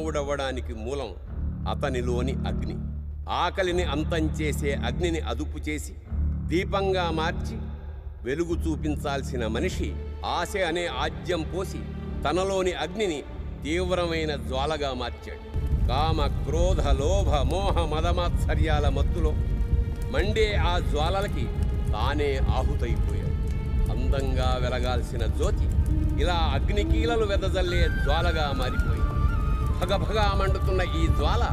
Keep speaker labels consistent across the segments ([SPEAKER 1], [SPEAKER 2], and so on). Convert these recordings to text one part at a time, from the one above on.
[SPEAKER 1] మానవుడవ్వడానికి మూలం అతనిలోని అగ్ని. ఆకలిని అంతం చేసే అగ్నిని అదుపు చేసి దీపంగా మార్చి వెలుగు చూపించాల్సిన మనిషి ఆశ అనే ఆజ్యం పోసి తనలోని అగ్నిని తీవ్రమైన జ్వాలగా మార్చాడు. కామ క్రోధ లోభ మోహ మదమాత్సర్యాల మత్తులో మండే ఆ జ్వాలలకి తానే ఆహుతైపోయాడు. అందంగా వెలగాల్సిన జ్యోతి ఇలా అగ్నికీలలు వెదజల్లే జ్వాలగా మారిపోయింది. భగభగా మండుతున్న ఈ జ్వాల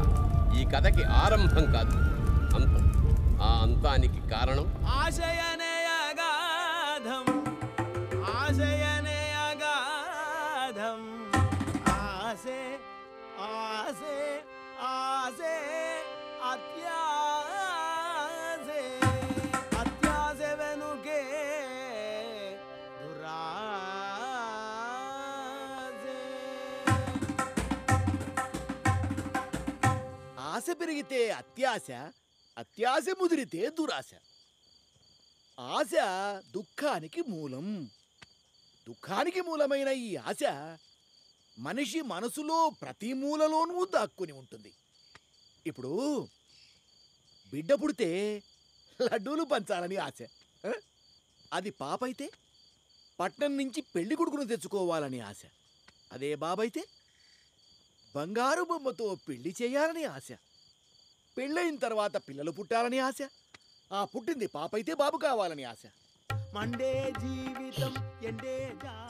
[SPEAKER 1] ఈ కథకి ఆరంభం కాదు, అంతం. ఆ అంతానికి కారణం
[SPEAKER 2] ఆశయనే అగాధం, ఆశయనే అగాధం, ఆశే ఆశే ఆశే అత్యాశే, అత్యాశే వెనుకే దురాశే.
[SPEAKER 3] ఆశ పెరిగితే అత్యాశ, అత్యాశ ముదిరితే దురాశ. ఆశ దుఃఖానికి మూలం. దుఃఖానికి మూలమైన ఈ ఆశ మనిషి మనసులో ప్రతి మూలలోనూ దాక్కుని ఉంటుంది. ఇప్పుడు బిడ్డ పుడితే లడ్డూలు పంచాలని ఆశ. అది పాపైతే పట్నం నుంచి పెళ్లి కొడుకును తెచ్చుకోవాలని ఆశ. అదే బాబైతే బంగారు బొమ్మతో పెళ్లి చేయాలని ఆశ. పెళ్ళయిన తర్వాత పిల్లలు పుట్టాలని ఆశ. ఆ పుట్టింది పాపైతే బాబు కావాలని ఆశ. మండే జీవితం ఎండే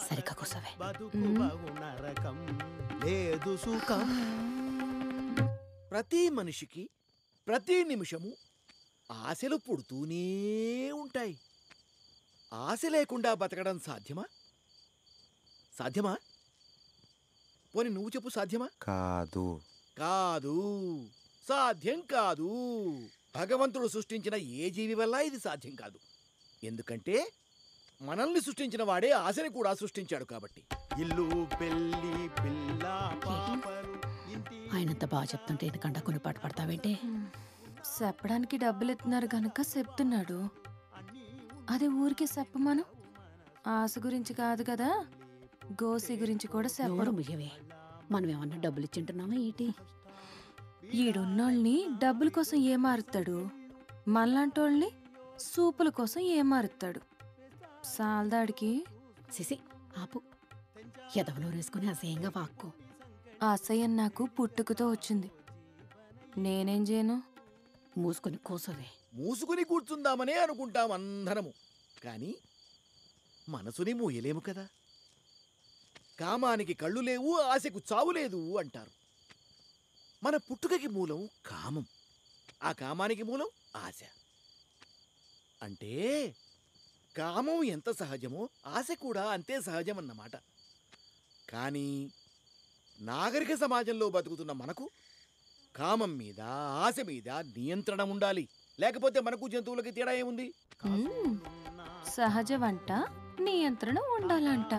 [SPEAKER 4] సరిగ్గా కూర్చోవే.
[SPEAKER 2] బతుకు నరకం లేదు సుఖం.
[SPEAKER 3] ప్రతి మనిషికి ప్రతి నిమిషము ఆశలు పుడుతూనే ఉంటాయి. ఆశ లేకుండా బతకడం సాధ్యమా? సాధ్యమా? పోనీ నువ్వు చెప్పు, సాధ్యమా?
[SPEAKER 5] కాదు.
[SPEAKER 3] కాదు, సాధ్యం కాదు. భగవంతుడు సృష్టించిన ఏ జీవి వల్ల ఇది సాధ్యం కాదు. ఎందుకంటే మనల్ని సృష్టించిన వాడే ఆశని కూడా సృష్టించాడు కాబట్టి.
[SPEAKER 2] ఇల్లు పెళ్లి పిల్ల పాపలు ఇంటి.
[SPEAKER 4] ఆయనంత బాగా చెప్తుంటే ఎందుకంటే కొన్ని పాట పడతావేంటి?
[SPEAKER 6] చెప్పడానికి డబ్బులు ఇస్తున్నారు గనక చెప్తున్నాడు. అది ఊరికే చెప్పమను. ఆశ గురించి కాదు కదా, గోసి గురించి కూడా చెప్పరు.
[SPEAKER 4] ముయ్యవే, మనం ఏమన్నా డబ్బులు ఇచ్చింటున్నామా ఏంటి?
[SPEAKER 6] ఈడున్నోళ్ళని డబ్బుల కోసం ఏమారుతాడు, మనలాంటోళ్ళని సూపుల కోసం ఏమారుతాడు. సాల్దాడికి
[SPEAKER 4] సిసి ఆపు. ఎదవనూరేసుకుని అసహ్యంగా వాక్కు.
[SPEAKER 6] అసహ్యం నాకు పుట్టుకతో వచ్చింది. నేనేం చేయను?
[SPEAKER 4] మూసుకొని కూసోవే.
[SPEAKER 3] మూసుకుని కూర్చుందామనే అనుకుంటాం అందరము, కానీ మనసుని మూయలేము కదా. కామానికి కళ్ళు లేవు, ఆశకు చావు లేదు అంటారు. మన పుట్టుకకి మూలం కామం, ఆ కామానికి మూలం ఆశ. అంటే కామం ఎంత సహజమో ఆశ కూడా అంతే సహజమన్నమాట. కానీ నాగరిక సమాజంలో బతుకుతున్న మనకు కామం మీద ఆశ మీద నియంత్రణ ఉండాలి. లేకపోతే మనకు జంతువులకి తేడా ఏముంది?
[SPEAKER 6] సహజ వంట నియంత్రణ ఉండాలంట.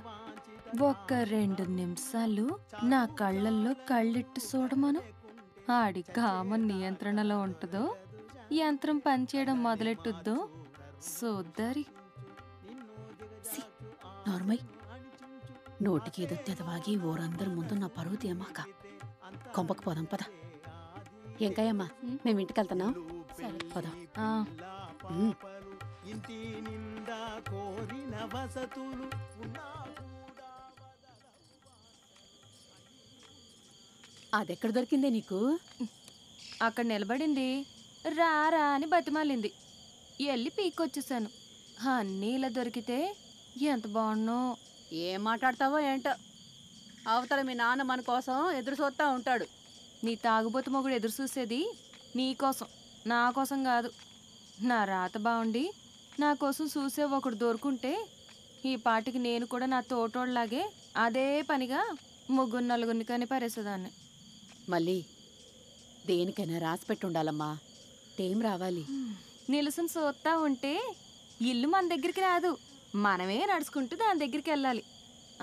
[SPEAKER 6] ఒక్క 2 నిమిషాలు నా కళ్ళల్లో కళ్ళెట్టు చూడమను. ఆడి కామం నియంత్రణలో ఉంటుందో, యంత్రం పనిచేయడం మొదలెట్టుద్దో సోద్దరి.
[SPEAKER 4] నార్మల్ నోటికి ఏదో తెదవాగి ఊరందరి ముందు నా పరువు తీయమాక. కొంపకు పోదాం పద. ఎంకాయమ్మా, మేము ఇంటికి వెళ్తున్నాం. సరే పద.
[SPEAKER 2] ఇంటి నిండా కోరిన వసతులు ఉన్నా.
[SPEAKER 4] అదెక్కడ దొరికిందే నీకు?
[SPEAKER 6] అక్కడ నిలబడింది, రారా అని బతిమాలింది. వెళ్ళి పీక్కొచ్చేసాను. అన్నీ ఇలా దొరికితే ఎంత బాగున్నో.
[SPEAKER 4] ఏం మాట్లాడతావో ఏంటో. అవతల మీ నాన్న మన కోసం ఎదురు చూస్తా ఉంటాడు.
[SPEAKER 6] నీ తాగుబోతు మొగుడు ఎదురు చూసేది నీకోసం, నా కోసం కాదు. నా రాత బాగుండి నా కోసం చూసే ఒకడు దొరుకుంటే ఈ పాటికి నేను కూడా నా తోటోళ్ళలాగే అదే పనిగా 3-4 కని పరేసేదాన్ని.
[SPEAKER 4] మళ్ళీ దేనికైనా రాసి పెట్టుండాలమ్మా. టైం రావాలి.
[SPEAKER 6] నిలుసుని చూస్తా ఉంటే ఇల్లు మన దగ్గరికి రాదు, మనమే నడుచుకుంటూ దాని దగ్గరికి వెళ్ళాలి.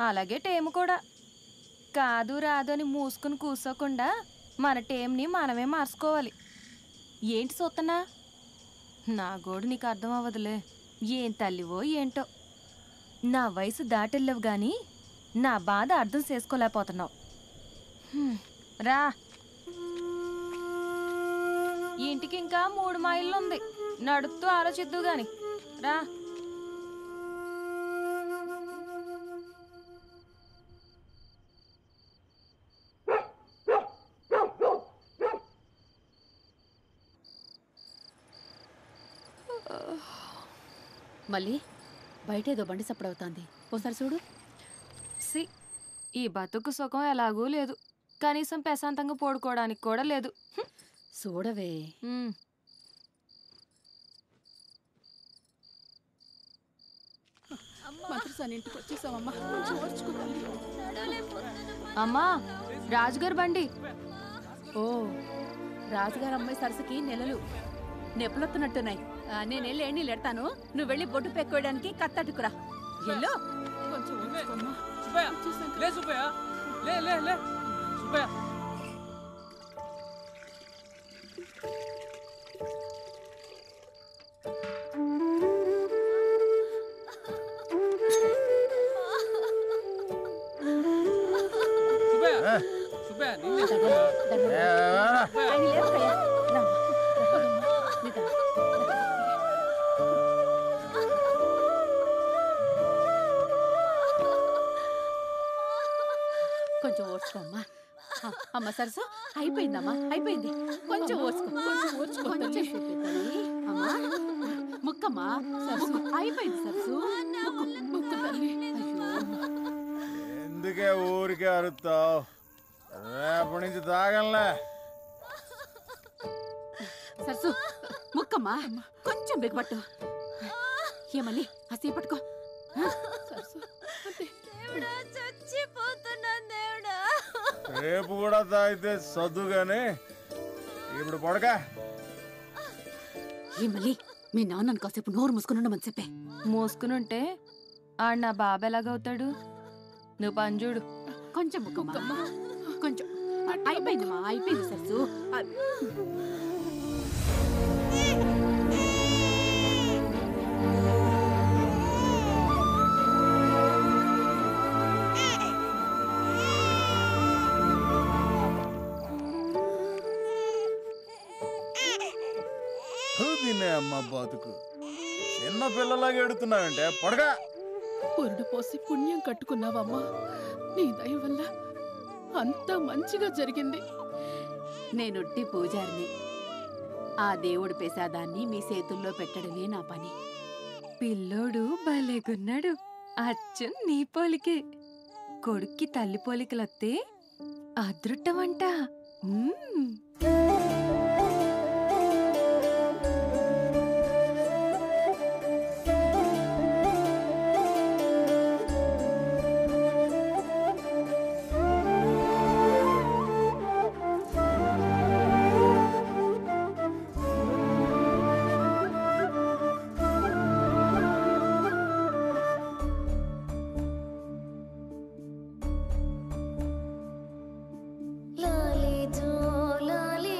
[SPEAKER 6] అలాగే టైం కూడా కాదు రాదు అని మూసుకుని కూర్చోకుండా మన టైంని మనమే మార్చుకోవాలి. ఏంటి చూస్తున్నా? నా గోడు నీకు అర్థం అవ్వదులే. ఏం తల్లివో ఏంటో. నా వయసు దాటెళ్ళవు గాని నా బాధ అర్థం చేసుకోలేకపోతున్నావు. రా. ఈ ఇంటికి ఇంకా 3 మైళ్ళు ఉంది. నడుస్తూ ఆలోచిద్దు గాని రా.
[SPEAKER 4] మళ్ళీ బయటేదో బండి సప్పుడవుతోంది. ఓసారి చూడు.
[SPEAKER 6] సి ఈ బతుకు సుఖం ఎలాగూ లేదు. కనీసం ప్రశాంతంగా పడుకోవడానికి కూడా లేదు.
[SPEAKER 4] చూడవే. ఇంటికి వచ్చేసామమ్మా.
[SPEAKER 6] అమ్మా, రాజుగారు బండి.
[SPEAKER 4] ఓ, రాజుగారు అమ్మాయి సరస్సుకి నెలలు నెప్పులొత్తున్నట్టున్నాయి. నేను వెళ్ళి నీళ్ళు ఎడతాను. నువ్వు వెళ్ళి బొట్టు పెట్టుకోవడానికి కత్తట్టుకురా. ఎల్లో కొంచెం కొంచెం ఓర్చుకోమ్మా. అమ్మ సరసు అయిపోయిందమ్మా, అయిపోయింది. కొంచెం ఓర్చుకో, కొంచెం ఓర్చుకో. అమ్మా ముక్కమ్మా, సరసు అయిపోయింది. సరసు ముక్కు తల్లి.
[SPEAKER 5] ఎందుకే ఊరికే అరుస్తావు? రేపటి నుంచి తాగలే.
[SPEAKER 4] సరసు ముక్కమ్మా, కొంచెం బిగపట్టు. ఏమల్లి అసే పట్టుకో.
[SPEAKER 5] రేపు కూడా తాగితే సర్దుగానే ఇప్పుడు పడక.
[SPEAKER 4] ఏమల్లి మీ నాన్నను కాసేపు నోరు మూసుకుని ఉండమని చెప్పే.
[SPEAKER 6] మూసుకునుంటే ఆడు నా బాబు ఎలాగవుతాడు? నువ్వు పని చూడు.
[SPEAKER 4] కొంచెం ముక్కమ్మా, కొంచెం. అయిపోయిందమ్మా, అయిపోయింది సరసు.
[SPEAKER 5] తినే అమ్మ బతుకు. చిన్న పిల్లలాగా ఎడుతున్నావంటే పడగా.
[SPEAKER 7] పొరుడు పోసి పుణ్యం కట్టుకున్నావమ్మా. నీ దయ వల్ల అంతా మంచిగా జరిగింది.
[SPEAKER 4] నేనొట్టి పూజారిని. ఆ దేవుడి ప్రసాదాన్ని మీ చేతుల్లో పెట్టడమే నా పని.
[SPEAKER 6] పిల్లోడు భలేగున్నాడు. అచ్చు నీ పోలికే. కొడుక్కి తల్లి పోలికలొత్తే అదృట్టమంట.
[SPEAKER 8] లాలి జో లాలి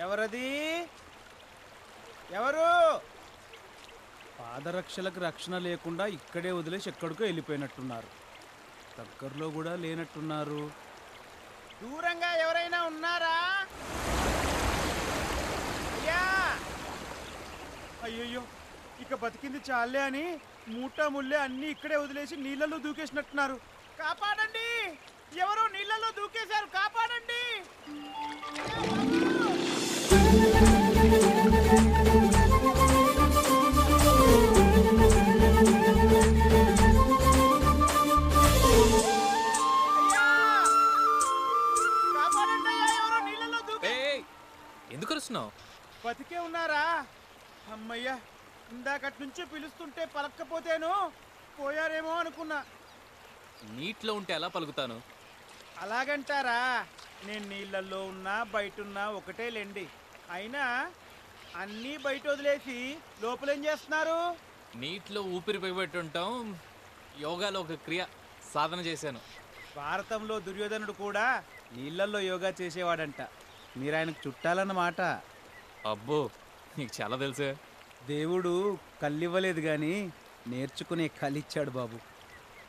[SPEAKER 2] ఎవరది? ఎవరు? పాదరక్షలకు రక్షణ లేకుండా ఇక్కడే వదిలేసి ఎక్కడికో వెళ్ళిపోయినట్టున్నారు. దగ్గరలో కూడా లేనట్టున్నారు. దూరంగా ఎవరైనా ఉన్నారా? అయ్యయ్యో, ఇక బతికింది చాలే అని మూటా ముల్లే అన్ని ఇక్కడే వదిలేసి నీళ్ళలో దూకేసినట్టున్నారు. కాపాడండి! ఎవరో నీళ్ళలో దూకేశారు, కాపాడండి!
[SPEAKER 8] ఎందుకు వస్తున్నావు?
[SPEAKER 2] బతికే ఉన్నారా? అమ్మయ్యా, ఇందాకటి నుంచి పిలుస్తుంటే పలక్కపోతేను పోయారేమో అనుకున్నా.
[SPEAKER 8] నీటిలో ఉంటే ఎలా పలుకుతాను?
[SPEAKER 2] అలాగంటారా? నేను నీళ్ళల్లో ఉన్నా బయటున్నా ఒకటే లేండి. అయినా అన్నీ బయట వదిలేసి లోపలేం చేస్తున్నారు?
[SPEAKER 8] నీటిలో ఊపిరి బిగబెట్టుంటాం. యోగాలో ఒక క్రియ సాధన చేశాను.
[SPEAKER 2] భారతంలో దుర్యోధనుడు కూడా నీళ్ళల్లో యోగా చేసేవాడంట. మీరు ఆయనకు చుట్టాలన్నమాట.
[SPEAKER 8] అబ్బో, నీకు చాలా తెలుసే.
[SPEAKER 2] దేవుడు కళ్ళివ్వలేదు కానీ నేర్చుకునే కళ్ళిచ్చాడు బాబు.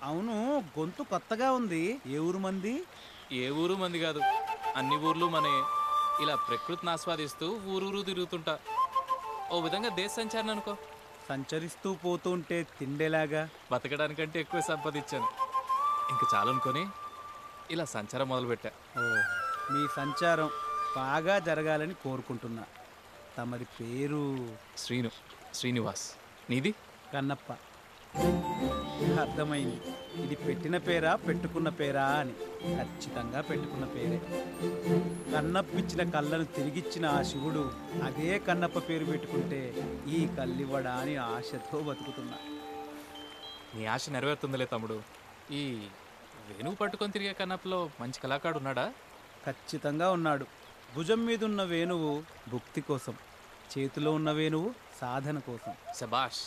[SPEAKER 2] అవును, గొంతు కొత్తగా ఉంది. ఏ ఊరు మంది?
[SPEAKER 8] ఏ ఊరు మంది కాదు, అన్ని ఊర్లు మనే. ఇలా ప్రకృతిని ఆస్వాదిస్తూ ఊరూరు తిరుగుతుంటా. ఓ విధంగా దేశ సంచారణ అనుకో.
[SPEAKER 2] సంచరిస్తూ పోతూ ఉంటే తిండేలాగా
[SPEAKER 8] బతకడానికంటే ఎక్కువ సంపాదించాను. ఇంక చాలనుకొని ఇలా సంచారం మొదలుపెట్టా.
[SPEAKER 2] ఓ, మీ సంచారం బాగా జరగాలని కోరుకుంటున్నా. తమరి పేరు?
[SPEAKER 8] శ్రీనివాస్. నీది?
[SPEAKER 2] కన్నప్ప. అర్థమైంది. ఇది పెట్టిన పేరా పెట్టుకున్న పేరా అని. ఖచ్చితంగా పెట్టుకున్న పేరే. కన్నప్పిచ్చిన కళ్ళను తిరిగిచ్చిన ఆ శివుడు అదే కన్నప్ప పేరు పెట్టుకుంటే ఈ కళ్ళివ్వడా అని ఆశతో బతుకుతున్నా.
[SPEAKER 8] నీ ఆశ నెరవేరుతుందిలే తమ్ముడు. ఈ వేణువు పట్టుకొని తిరిగే కన్నప్పలో మంచి కళాకారుడు ఉన్నాడా?
[SPEAKER 2] ఖచ్చితంగా ఉన్నాడు. భుజం మీదున్న వేణువు భుక్తి కోసం, చేతిలో ఉన్న వేణువు సాధన కోసం.
[SPEAKER 8] శబాష్.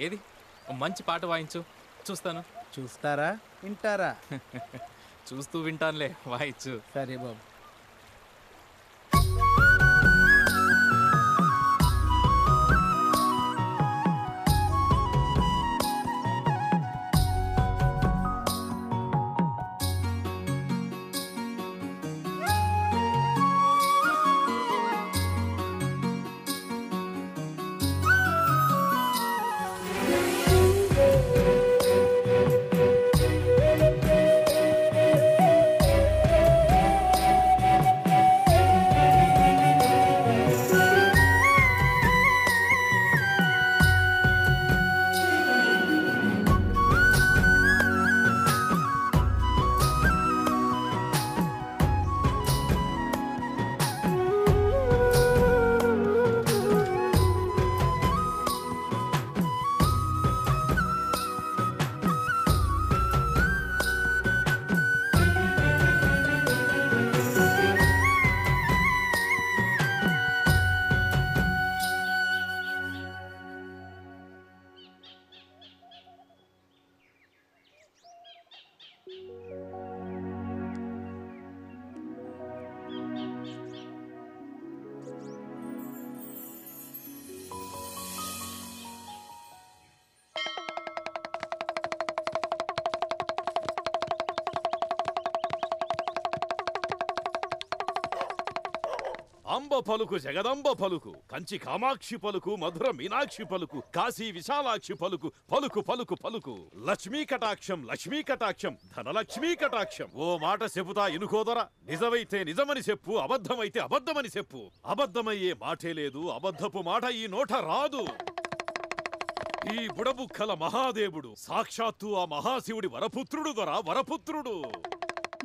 [SPEAKER 8] ఏది ఓ మంచి పాట వాయించు, చూస్తాను.
[SPEAKER 2] చూస్తారా, వింటారా?
[SPEAKER 8] చూస్తూ వింటానులే, వాయించు.
[SPEAKER 2] సరే బాబు.
[SPEAKER 9] అంబ పలుకు జగదంబ పలుకు, కంచి కామాక్షి పలుకు, మధుర మీనాక్షి పలుకు, కాశీ విశాలాక్షి పలుకు, పలుకు పలుకు పలుకు. లక్ష్మీ కటాక్షం, లక్ష్మీ కటాక్షం, ధనలక్ష్మీ కటాక్షం. ఓ మాట చెబుతా ఇనుకోదరా. నిజమైతే నిజమని చెప్పు, అబద్ధమైతే అబద్ధమని చెప్పు. అబద్ధమయ్యే మాటే లేదు, అబద్ధపు మాట ఈ నోట రాదు. ఈ బుడబుక్కల మహాదేవుడు సాక్షాత్తు ఆ మహాశివుడి వరపుత్రుడు దొరా, వరపుత్రుడు.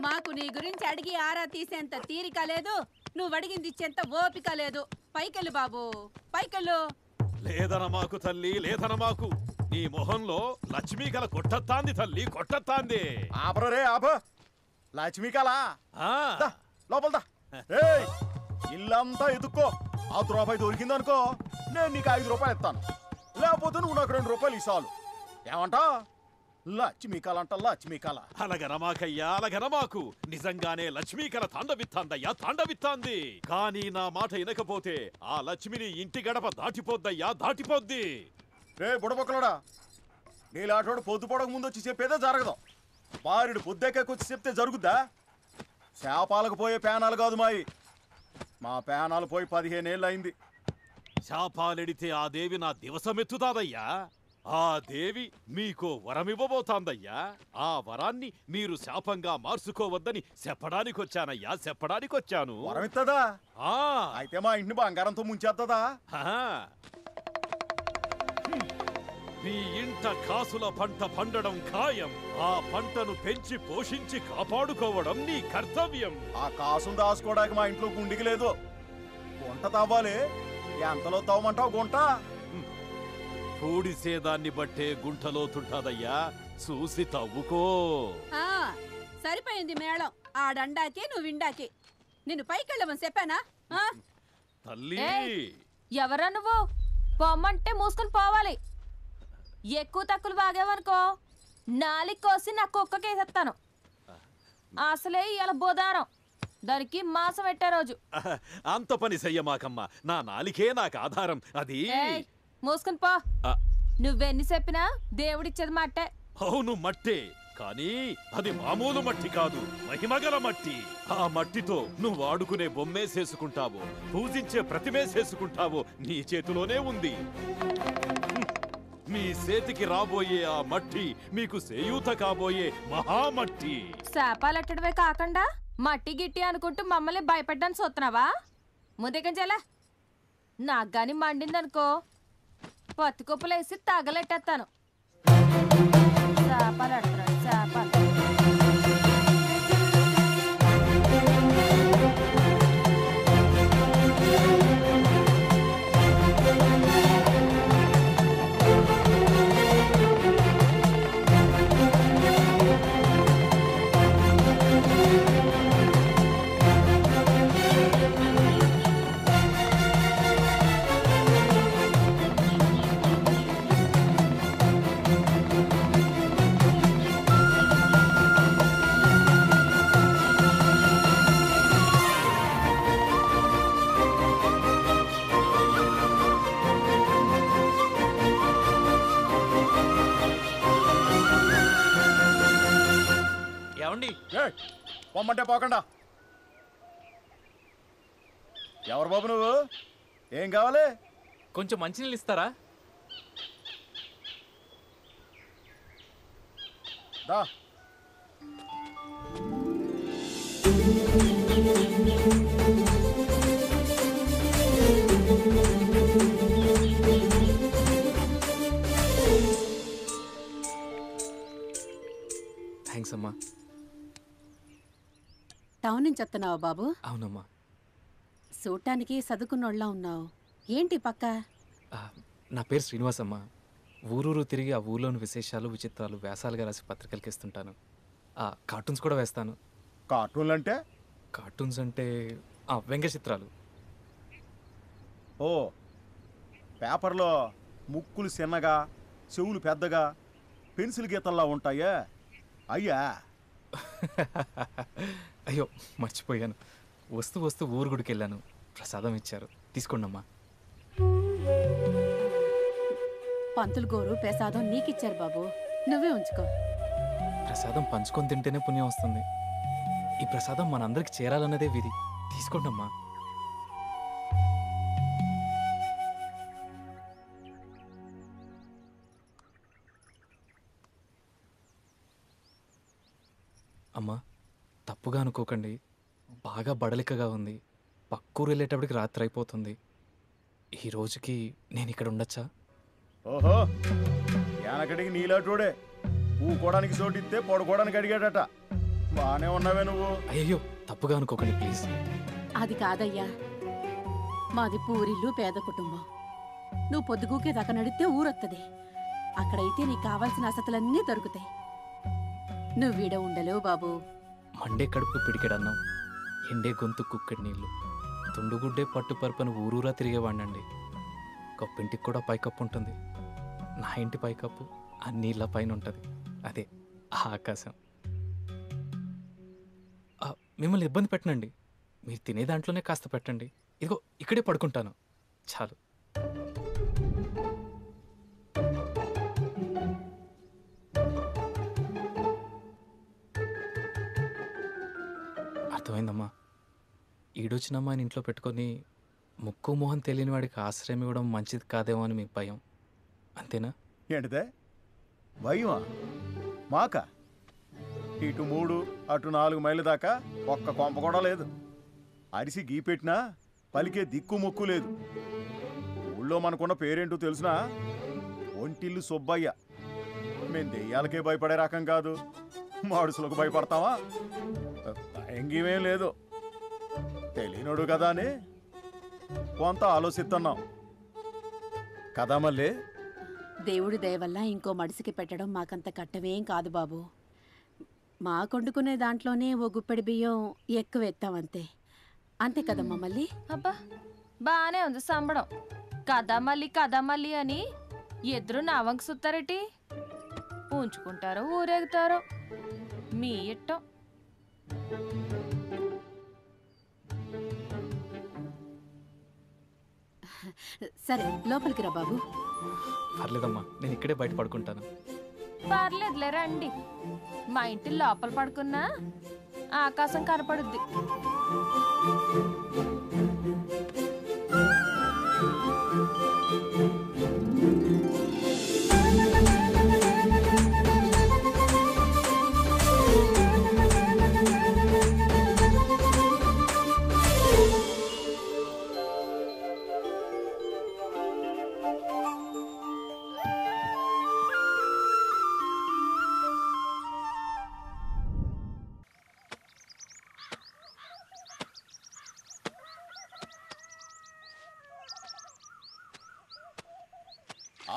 [SPEAKER 10] మాకు నీ గురించి అడిగి ఆరా తీసేంత తీరిక లేదు, నువ్వు అడిగింది ఇచ్చేంత ఓపిక లేదు. పైకెళ్ళు బాబు, పైకెళ్ళు.
[SPEAKER 9] లేదన మాకు తల్లి, లేదన మాకు. నీ మొహంలో లక్ష్మీ కళ కొట్టత్తాంది తల్లి, కొట్టత్తాంది.
[SPEAKER 5] ఆపరే ఆప. లక్ష్మీ కళ లోపలదా. ఇల్లంతా ఎదుక్కో. ఆ రూపాయి దొరికిందనుకో, నేను నీకు 5 రూపాయలు ఇస్తాను. లేకపోతే నువ్వు నాకు 2 రూపాయలు ఇస్తాను. ఏమంటా? లక్ష్మీకళ అంట లక్ష్మీకళ.
[SPEAKER 9] అలగనమాకయ్యా అలగనమాకు. నిజంగానే లక్ష్మీకళ తాండవిత్తాందయ్యా తాండవిత్తాంది. కానీ నా మాట వినకపోతే ఆ లక్ష్మిని ఇంటి గడప దాటిపోద్దయ్యా దాటిపోద్ది.
[SPEAKER 5] రే బుడబొక్కలోడా, నీలాటోడు పొద్దు పొడక ముందు వచ్చి చెప్పేదే జరగదు. బారుడు పొద్దెక్కొచ్చి చెప్తే జరుగుద్దా? శాపాలకు పోయే పేనాలు కాదు మాయి. మా పేనాలు పోయి 15 ఏళ్ళు అయింది.
[SPEAKER 9] శాపాలెడితే ఆ దేవి నా దివసమెత్తుతాదయ్యా. ఆ దేవి మీకో వరమివ్వబోతాందయ్యా. ఆ వరాన్ని మీరు శాపంగా మార్చుకోవద్దని చెప్పడానికొచ్చానయ్యా చెప్పడానికొచ్చాను.
[SPEAKER 5] వరమిత్తదా? అయితే మా ఇంటిని బంగారంతో ముంచేత్తదా?
[SPEAKER 9] మీ ఇంట కాసుల పంట పండడం ఖాయం. ఆ పంటను పెంచి పోషించి కాపాడుకోవడం నీ కర్తవ్యం.
[SPEAKER 5] ఆ కాసులు దాచుకోవడానికి మా ఇంట్లో గుండికి లేదు. గుంట తవ్వాలి. ఎంతలో తవ్వమంటావు గుంట?
[SPEAKER 9] పూడిసేదాన్ని బట్టే గుంటలోతుంటాదయ్యా. చూసి తవ్వుకో.
[SPEAKER 10] సరిపోయింది మేళం. ఆడండాకే నువ్వు విండాకే. నిన్ను పైకెళ్ళమని చెప్పానా?
[SPEAKER 9] తల్లి
[SPEAKER 6] ఎవరా నువ్వు? పొమ్మంటే మూసుకొని పోవాలి. ఎక్కువ తక్కువ బాగేవనుకో నాలికి కోసి నా కుక్కకేసేస్తాను. అసలే ఇలా బోదారం, దానికి మాసం పెట్టే రోజు.
[SPEAKER 9] అంత పని చెయ్యమాకమ్మా. నా నాలికే నాకు ఆధారం. అది
[SPEAKER 6] మూసుకొని పో. నువ్వెన్ని చెప్పినా దేవుడిచ్చేది మట్టే.
[SPEAKER 9] అవును మట్టే, కానీ అది మామూలు మట్టి కాదు, మహిమగల మట్టి. ఆ మట్టితో నువ్వు ఆడుకునే బొమ్మేసేసుకుంటావో, పూజించే ప్రతిమేసేసుకుంటావో నీ చేతిలోనే ఉంది. మీ చేతికి రాబోయే ఆ మట్టి మీకు చేయూత కాబోయే మహామట్టి.
[SPEAKER 6] శాపాలెట్టడమే కాకుండా మట్టి గిట్టి అనుకుంటూ మమ్మల్ని భయపెట్టడానికి చూస్తున్నావా? ముదిగంజలా నాకు గాని మండిందనుకో పత్తి కుప్పలేసి తగలెట్టేస్తాను. శాపాలు అడుగుతున్నాడు శాపాలు.
[SPEAKER 5] పొమ్మంటే పోకుండా. ఎవరు బాబు నువ్వు? ఏం కావాలి?
[SPEAKER 8] కొంచెం మంచినీళ్ళు ఇస్తారా?
[SPEAKER 5] దా.
[SPEAKER 8] థ్యాంక్స్ అమ్మా.
[SPEAKER 4] టౌన్ నుంచి వస్తున్నావా బాబు?
[SPEAKER 8] అవునమ్మా.
[SPEAKER 4] చూడటానికి చదువుకున్నోళ్ళ ఉన్నావు. ఏంటి పక్క?
[SPEAKER 8] నా పేరు శ్రీనివాస్ అమ్మా. ఊరూరు తిరిగి ఆ ఊర్లోని విశేషాలు విచిత్రాలు వ్యాసాలుగా రాసి పత్రికలకి ఇస్తుంటాను. కార్టూన్స్ కూడా వేస్తాను.
[SPEAKER 5] కార్టూన్లు అంటే?
[SPEAKER 8] కార్టూన్స్ అంటే వ్యంగ్య చిత్రాలు.
[SPEAKER 5] ఓ, పేపర్లో ముక్కులు చిన్నగా చెవులు పెద్దగా పెన్సిల్ గీతల్లా ఉంటాయా అయ్యా?
[SPEAKER 8] అయ్యో మర్చిపోయాను. వస్తూ వస్తూ ఊరు గుడికి వెళ్ళాను. ప్రసాదం ఇచ్చారు, తీసుకోండమ్మా.
[SPEAKER 4] పంతులు గోరు ప్రసాదం నీకిచ్చారు బాబు, నువ్వే ఉంచుకో.
[SPEAKER 8] ప్రసాదం పంచుకొని తింటేనే పుణ్యం వస్తుంది. ఈ ప్రసాదం మనందరికి చేరాలన్నదే విధి. తీసుకోండమ్మా. అమ్మా తప్పుగా అనుకోకండి, బాగా బడలికగా ఉంది. పక్కూరు వెళ్ళేటప్పటికి రాత్రి అయిపోతుంది. ఈ రోజుకి నేను ఇక్కడ ఉండొచ్చా?
[SPEAKER 5] ఓహో, యానకడికి నీలాటోడే ఊకోవడానికి చోటిస్తే పడుకోవడానికి అడిగాడట. బానే ఉన్నావే నువ్వు.
[SPEAKER 8] అయ్యో తప్పుగా అనుకోకండి ప్లీజ్.
[SPEAKER 4] అది కాదయ్యా, మాది పూరిల్లు పేద కుటుంబం. నువ్వు పొద్దుగూకే దాకా నడితే ఊరొత్తది. అక్కడైతే నీకు కావాల్సిన వసతులన్నీ దొరుకుతాయి. నువ్వు వీడ ఉండలేవు బాబు.
[SPEAKER 8] మండే కడుపు పిడికెడన్నాం, ఎండే గొంతు కుక్కడి నీళ్ళు, తుండుగుడ్డే పట్టు పరుపను ఊరూరా తిరిగేవాడినండి. గొప్పింటికి కూడా పైకప్పు ఉంటుంది. నా ఇంటి పైకప్పు ఆ నీళ్ళ పైన ఉంటుంది. అదే ఆ ఆకాశం. మిమ్మల్ని ఇబ్బంది పెట్టనండి, మీరు తినే దాంట్లోనే కాస్త పెట్టండి. ఇదిగో ఇక్కడే పడుకుంటాను, చాలు. అర్థమైందమ్మా. ఈడొచ్చిన అమ్మాయిని ఇంట్లో పెట్టుకొని ముక్కు మొహం తెలియని వాడికి ఆశ్రయం ఇవ్వడం మంచిది కాదేమో అని మీకు భయం, అంతేనా?
[SPEAKER 5] ఏంటిదే భయమా? మాక ఇటు 3 అటు 4 మైళ్ళ దాకా ఒక్క కొంప కూడా లేదు. అరిసి గీ పెట్టినా పలికే దిక్కు మొక్కు లేదు. ఊళ్ళో మనకున్న పేరేంటో తెలుసునా? ఒంటిల్లు సుబ్బయ్య. మేం దెయ్యాలకే భయపడే రకం కాదు, మాడుసులకు భయపడతావా? భయంగీమేం లేదు, తెలియనోడు కదా అని కొంత ఆలోచిస్తున్నాం కదా. మళ్ళీ
[SPEAKER 4] దేవుడి దయ వల్ల ఇంకో మడిసికి పెట్టడం మాకంత కట్టమేం కాదు బాబు. మా కొండుకునే దాంట్లోనే ఓ గుప్పెడి బియ్యం ఎక్కువ ఎత్తామంతే, అంతే కదమ్మా. మళ్ళీ
[SPEAKER 6] అబ్బా బానే ఉంది సంబడం. కథ మళ్ళీ అని ఎదురు నావంక సుత్తారేటి? ఉంచుకుంటారో ఊరేగుతారో మీ ఇట్టం.
[SPEAKER 4] సరే లోపలికి రా బాబు.
[SPEAKER 8] పర్లేదమ్మా, నేను ఇక్కడే బయట పడుకుంటాను.
[SPEAKER 6] పర్లేదులే రండి, మా ఇంటి లోపల పడుకున్నా ఆకాశం కనపడుద్ది.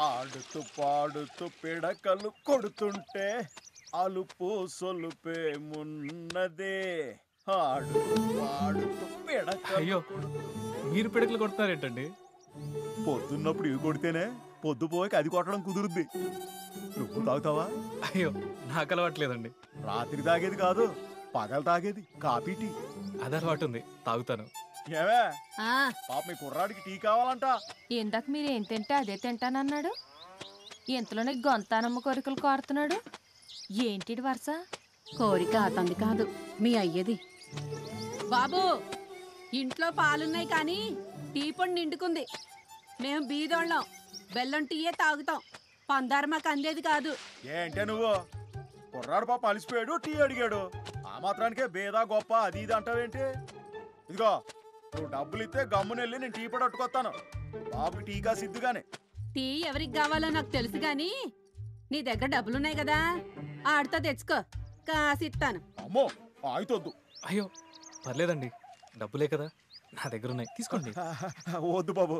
[SPEAKER 5] ఆడుతూ పాడుతూ పిడకలు కొడుతుంటే అలుపు సొలుపే మున్నదే. ఆడుతూ పాడుతూ పిడకలు.
[SPEAKER 8] అయ్యో, మీరు పిడకలు కొడుతున్నారేంటండి?
[SPEAKER 5] పొద్దున్నప్పుడు ఇవి కొడితేనే పొద్దుపోయి అది కొట్టడం కుదురుద్ది. నువ్వు తాగుతావా?
[SPEAKER 8] అయ్యో, నాకు అలవాట్లేదండి.
[SPEAKER 5] రాత్రి తాగేది కాదు, పగలు తాగేది కాఫీ టీ.
[SPEAKER 8] అది అలవాటు ఉంది, తాగుతాను.
[SPEAKER 5] ఏమే పాప మీ కుర్రాడికి టీ కావాలంట.
[SPEAKER 6] ఇందాక మీరు ఏం తింటే అదే తింటానన్నాడు, ఇంతలోనే గొంతానమ్మ కోరికలు కోరుతున్నాడు. ఏంటి వరుస?
[SPEAKER 4] కోరిక అతంది కాదు, మీ అయ్యేది.
[SPEAKER 10] బాబు ఇంట్లో పాలున్నాయి కానీ టీ పొడి నిండుకుంది. మేము బీదోళ్ళం, బెల్లం టీయే తాగుతాం, పందారు మాకు అందేది కాదు.
[SPEAKER 5] ఏంటే నువ్వు? కుర్రాడు పాప అలిసిపోయాడు, టీ అడిగాడు, ఆ మాత్రానికే బేదా గొప్ప అది ఇది అంటావేంటి? ఇదిగో నువ్వు డబ్బులు ఇస్తే గమ్మునెళ్ళి నేను టీ పొడి అట్టుకొస్తాను. బాబుకి టీకా సిద్ధుగానే.
[SPEAKER 10] టీ ఎవరికి కావాలో నాకు తెలుసు గాని నీ దగ్గర డబ్బులున్నాయి కదా, ఆడితో తెచ్చుకో, కాసిస్తాను.
[SPEAKER 5] అమ్మో ఆయుతొద్దు.
[SPEAKER 8] అయ్యో పర్లేదండి, డబ్బులే కదా నా దగ్గర ఉన్నాయి, తీసుకోండి.
[SPEAKER 5] వద్దు బాబు,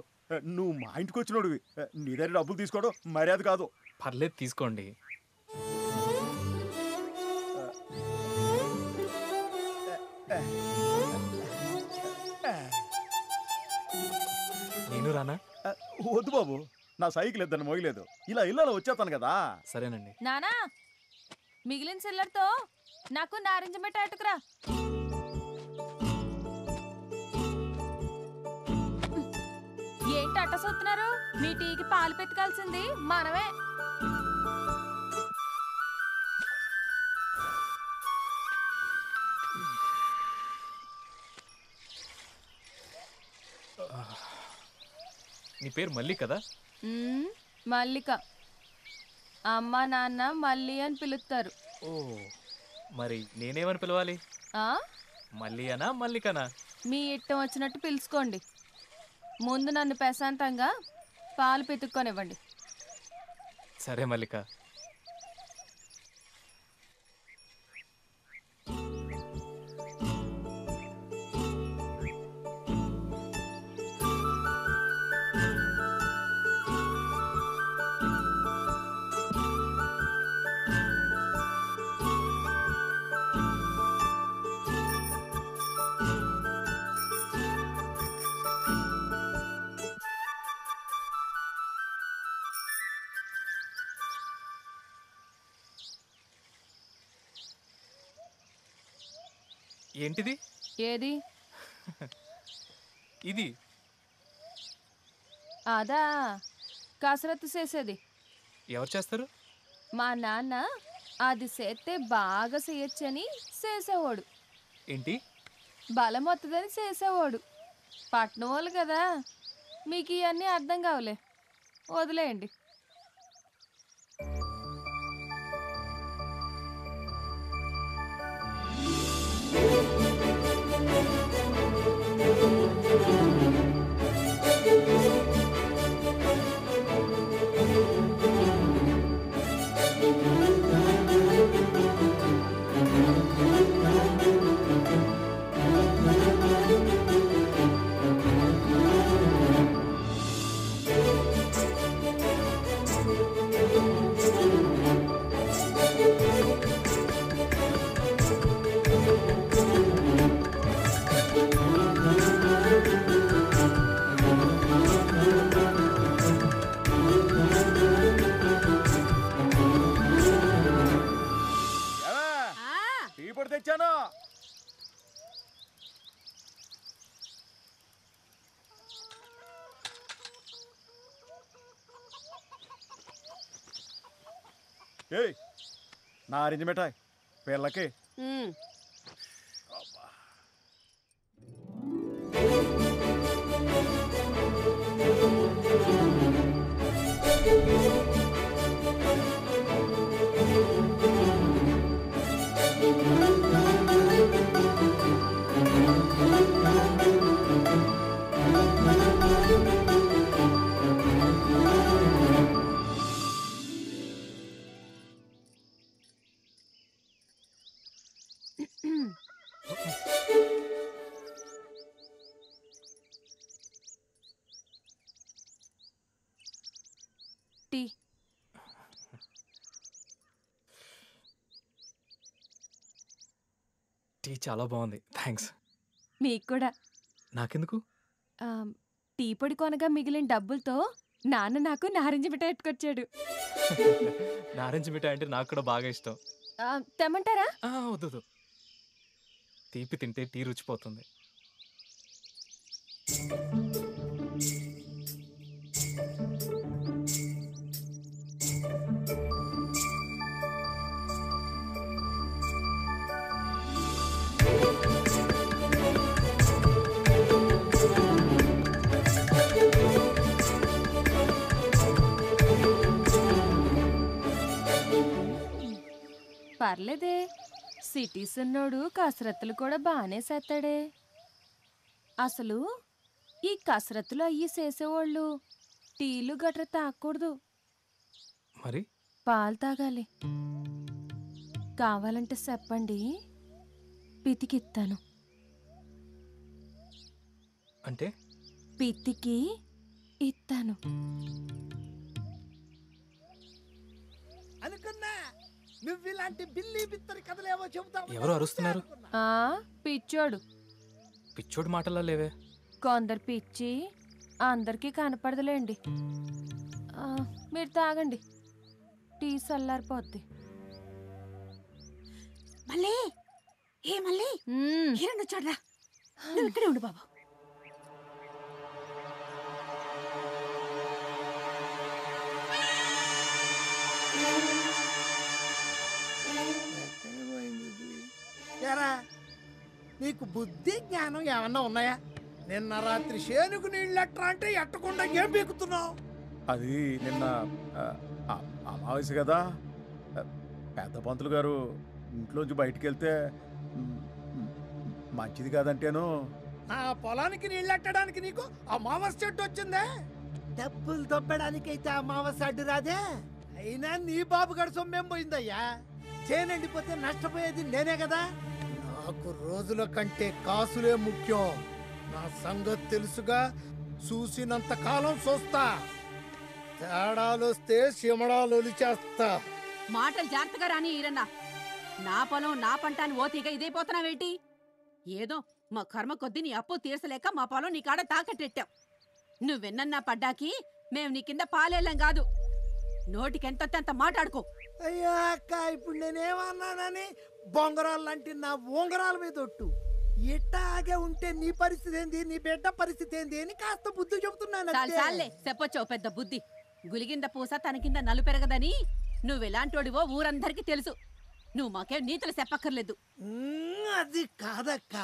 [SPEAKER 5] నువ్వు మా ఇంటికి వచ్చినోడివి, నీ దగ్గర డబ్బులు తీసుకోవడం మర్యాద కాదు.
[SPEAKER 8] పర్లేదు తీసుకోండి. నేను రానా?
[SPEAKER 5] వద్దు బాబు, నా సైకిల్ ఇద్దని మోయలేదు, ఇలా ఇళ్ళలో వచ్చేస్తాను కదా.
[SPEAKER 8] సరేనండి.
[SPEAKER 6] నానా మిగిలిన సిల్లర్తో నాకు నారింజ మిఠాయి అటుకురా. ఏంటి అట్ట చూస్తున్నారు? మీ టీకి పాలు పెతకాల్సింది మనమే.
[SPEAKER 8] నీ పేరు మల్లి కదా?
[SPEAKER 6] మల్లిక. అమ్మ నాన్న మల్లి అని పిలుస్తారు.
[SPEAKER 8] ఓ, మరి నేనేమని పిలవాలి?
[SPEAKER 6] ఆ
[SPEAKER 8] మల్లి అనా మల్లికనా?
[SPEAKER 6] మీ ఇష్టం వచ్చినట్టు పిలుచుకోండి. ముందు నన్ను ప్రశాంతంగా పాలు పితుక్కొనివ్వండి.
[SPEAKER 8] సరే మల్లిక. ఏంటిది?
[SPEAKER 6] ఏది?
[SPEAKER 8] ఇది
[SPEAKER 6] అదా కసరత్తు చేసేది.
[SPEAKER 8] ఎవరు చేస్తారు?
[SPEAKER 6] మా నాన్న అది చేస్తే బాగా చేయొచ్చని చేసేవాడు.
[SPEAKER 8] ఏంటి?
[SPEAKER 6] బలం వస్తుందని చేసేవాడు. పట్నం వాళ్ళు కదా, మీకు ఇవన్నీ అర్థం కావులే, వదిలేయండి.
[SPEAKER 5] టీ పొడి తెచ్చాను. ఏయ్, నారింజ మిఠాయి పిల్లకి. టీ.
[SPEAKER 8] టీ చాలా బాగుంది, థ్యాంక్స్.
[SPEAKER 6] మీకు కూడా.
[SPEAKER 8] నాకెందుకు?
[SPEAKER 6] టీ పొడి కొనగా మిగిలిన డబ్బులతో నాన్న నాకు నారింజ మిఠాయి ఎట్టుకొచ్చాడు.
[SPEAKER 8] నారింజ మిఠాయి అంటే నాకు కూడా బాగా ఇష్టం.
[SPEAKER 6] తెమ్మంటారా?
[SPEAKER 8] వద్దు, తీపి తింటే టీ రుచిపోతుంది.
[SPEAKER 6] పర్లేదే, సిటీస్ ఉన్నోడు కసరత్తులు కూడా బాగానే చేస్తాడే. అసలు ఈ కసరత్తులు అయ్యి చేసేవాళ్ళు టీలు గట్ర తాగకూడదు,
[SPEAKER 8] మరి
[SPEAKER 6] పాలు తాగాలి. కావాలంటే చెప్పండి, పితికిస్తాను.
[SPEAKER 8] అంటే?
[SPEAKER 6] పితికి ఇస్తాను.
[SPEAKER 3] అనుకున్నా నువ్వు ఇలాంటి బిల్లి బిత్తరి కథలేవో చెబుతావు.
[SPEAKER 8] ఎవరు అరుస్తున్నారు?
[SPEAKER 6] పిచ్చోడు.
[SPEAKER 8] పిచ్చోడు మాటలా లేవే.
[SPEAKER 6] కొందరు పిచ్చి అందరికీ కనపడదులేండి. మీరు తాగండి, టీ చల్లారిపోద్ది.
[SPEAKER 4] మళ్ళీ మళ్ళీ చూడరా, నువ్వు ఇక్కడే ఉండు బాబు.
[SPEAKER 3] నీకు బుద్ధి జ్ఞానం ఏమన్నా ఉన్నాయా? నిన్న రాత్రి శేనుకు నీళ్ళెట్రా అంటే ఎట్టకుండా ఏం పీకుతున్నావు?
[SPEAKER 5] అది నిన్న అమావాస్య కదా, పెద్ద పంతులు గారు ఇంట్లోంచి బయటికి వెళ్తే మంచిది కాదంటేను.
[SPEAKER 3] నా పొలానికి నీళ్ళెట్టడానికి నీకు అమావాస్య చెట్టు వచ్చిందే? డబ్బులు దొబ్బడానికైతే అమావాస్య అడ్డు రాదే. అయినా నీ బాబు గడి సొమ్మేం పోయిందయ్యా? చేనండిపోతే నష్టపోయేది నేనే కదా. నాకు రోజుల కంటే కాసులే ముఖ్యం. నా సంగతి తెలుసుగా, చూసినంత కాలం చూస్తా. తేడాలొస్తే సిమడాలొలిచేస్తా.
[SPEAKER 10] మాటలు జాగ్రత్తగా రాని ఈరన్న. నా పొలం నా పంట అని ఓతీగా ఇదైపోతున్నావేంటి? ఏదో మా కర్మ కొద్దీ నీ అప్పు తీర్చలేక మా పొలం నీ కాడ తాకట్టెట్టాం. నువ్వెన్నన్నా పడ్డాకి మేము నీ కింద పాలేళ్ళం కాదు. నోటికెంత మాట్లాడుకో.
[SPEAKER 3] అయ్యా అక్క, ఇప్పుడు నేనేమన్నానని బొంగరాలు లాంటి నా ఉంగరాల మీద ఒట్టు.
[SPEAKER 11] ఇట్టాగే ఉంటే నీ పరిస్థితి ఏంది, నీ బిడ్డ పరిస్థితి ఏంది అని కాస్త బుద్ధి చెబుతున్నాను.
[SPEAKER 10] చాలే చెప్పొచ్చో పెద్ద బుద్ధి. గులిగింద పూస తన కింద నలు పెరగదని నువ్వెలాంటోడివో ఊరందరికీ తెలుసు. నువ్వు మాకేం నీతులు చెప్పక్కర్లేదు.
[SPEAKER 11] అది కాదక్క,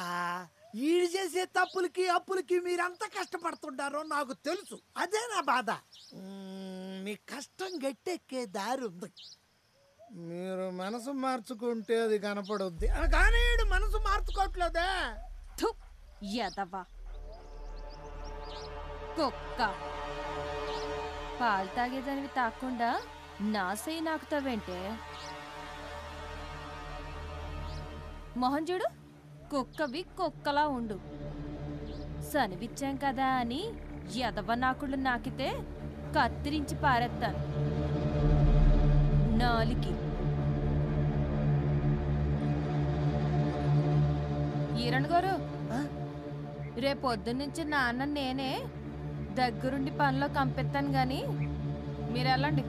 [SPEAKER 11] ఈడు చేసే తప్పులకి అప్పులకి మీరంతా కష్టపడుతుంటారో నాకు తెలుసు. అదే నా బాధ. మీ కష్టం గట్టెక్కే దారి ఉంది. మీరు మనసు మార్చుకుంటే అది కనపడుద్ది. కానీ ఈడు మనసు మార్చుకోవట్లేదే.
[SPEAKER 6] యదవ్వా కుక్క పాలు తాగేదానివి తాకుండా నా సై నాకుతావేంటే? మొహం చూడు, కుక్కవి కుక్కలా ఉండు. సనివిచ్చాం కదా అని యదవ నాకుళ్ళు నాకితే కత్తిరించి పారేస్తాను. నాలికి ఈరణ్ గారు, రేపొద్దున్నుంచి నాన్న నేనే దగ్గరుండి పనిలో కంపెత్తాను గాని మీరు వెళ్ళండి.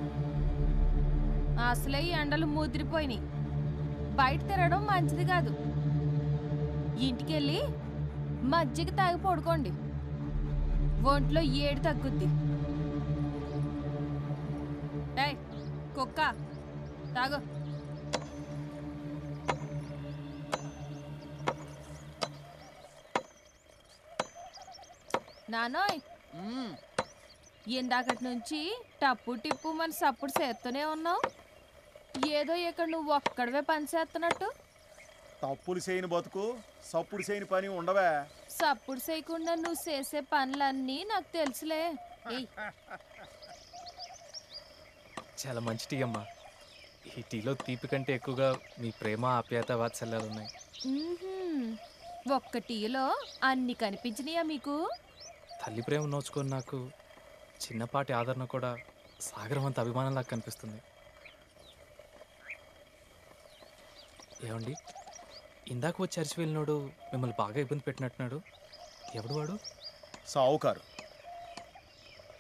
[SPEAKER 6] అసలే ఈ ఎండలు ముదిరిపోయినాయి. బయట తిరగడం మంచిది కాదు. ఇంటికెళ్ళి మజ్జిగ తాగి పడుకోండి. ఒంట్లో ఏడు తగ్గుద్ది. ఏయ్ కుక్క తాగు. నానోయ్, ఇందాకటి నుంచి టప్పు టిప్పు మన సప్పుడు చేస్తూనే ఉన్నావు. ఏదో ఇక్కడ నువ్వు ఒక్కడవే పని చేస్తున్నట్టు.
[SPEAKER 5] తప్పులు చేయని బతుకు సప్పుడు చేయని పని ఉండవే.
[SPEAKER 6] సప్పుడు చేయకుండా నువ్వు చేసే పనులన్నీ నాకు తెలుసులే.
[SPEAKER 8] చాలా మంచి టీ అమ్మా. ఈ టీలో తీపి కంటే ఎక్కువగా మీ ప్రేమ, ఆప్యాయత, వాత్సల్యాలు ఉన్నాయి.
[SPEAKER 6] ఒక్క టీలో అన్ని కనిపించినాయా మీకు?
[SPEAKER 8] తల్లి ప్రేమ నోచుకొని నాకు చిన్నపాటి ఆదరణ కూడా సాగరం అంత అభిమానంలాగా కనిపిస్తుంది. ఏమండి, ఇందాక వచ్చి అరిచి వెళ్ళినోడు మిమ్మల్ని బాగా ఇబ్బంది పెట్టినట్టున్నాడు. ఎవడు వాడు?
[SPEAKER 5] సావుకారు.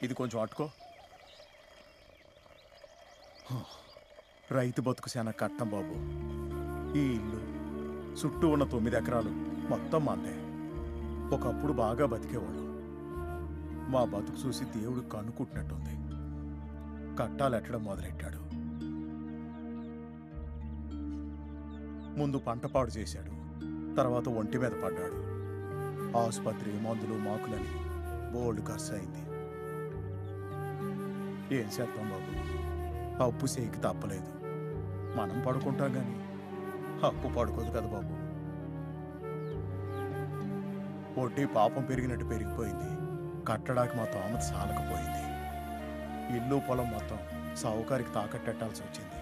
[SPEAKER 5] ఇది కొంచెం అట్టుకో. రైతు బతుకు చాలా కట్టం బాబు. ఈ ఇల్లు చుట్టూ ఉన్న 9 ఎకరాలు మొత్తం మాదే. ఒకప్పుడు బాగా బతికేవాళ్ళు. మా బతుకు చూసి దేవుడు కనుక్కుంటున్నట్టుంది. కట్టాలెట్టడం మొదలెట్టాడు. ముందు పంట పాడు చేశాడు, తర్వాత ఒంటి మీద పడ్డాడు. ఆసుపత్రి, మందులు, మాకులని బోల్డ్ ఖర్చు అయింది. ఏం చేద్దాం బాబు, అప్పు చేయికి తప్పలేదు. మనం పడుకుంటాం కానీ అప్పు పడుకోదు కదా బాబు. వడ్డీ పాపం పెరిగినట్టు పెరిగిపోయింది. కట్టడానికి మా తోమత సాలకపోయింది. ఇల్లు పొలం మొత్తం సావుకారికి తాకట్టెట్టాల్సి వచ్చింది.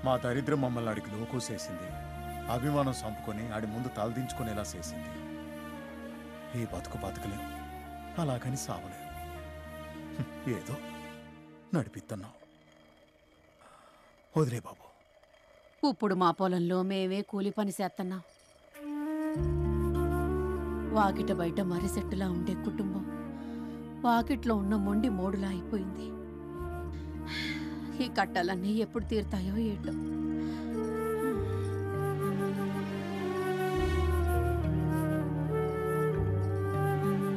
[SPEAKER 5] మా దరిద్రం మమ్మల్ని ఆడికి లోకూసేసింది. అభిమానం చంపుకొని ఆడి ముందు తలదించుకునేలా చేసింది. ఈ బతుకు బతకలేం, అలాగని సావలేం. ఏదో నడిపిస్తున్నాం. వదిలే బాబు.
[SPEAKER 10] ఇప్పుడు మా పొలంలో మేమే కూలి పని చేస్తున్నాం. వాకిట బయట మర్రి చెట్టులా ఉండే కుటుంబం వాకిట్లో ఉన్న మొండి మోడులా అయిపోయింది. ఈ కట్టాలన్నీ ఎప్పుడు తీరుతాయో ఏటో.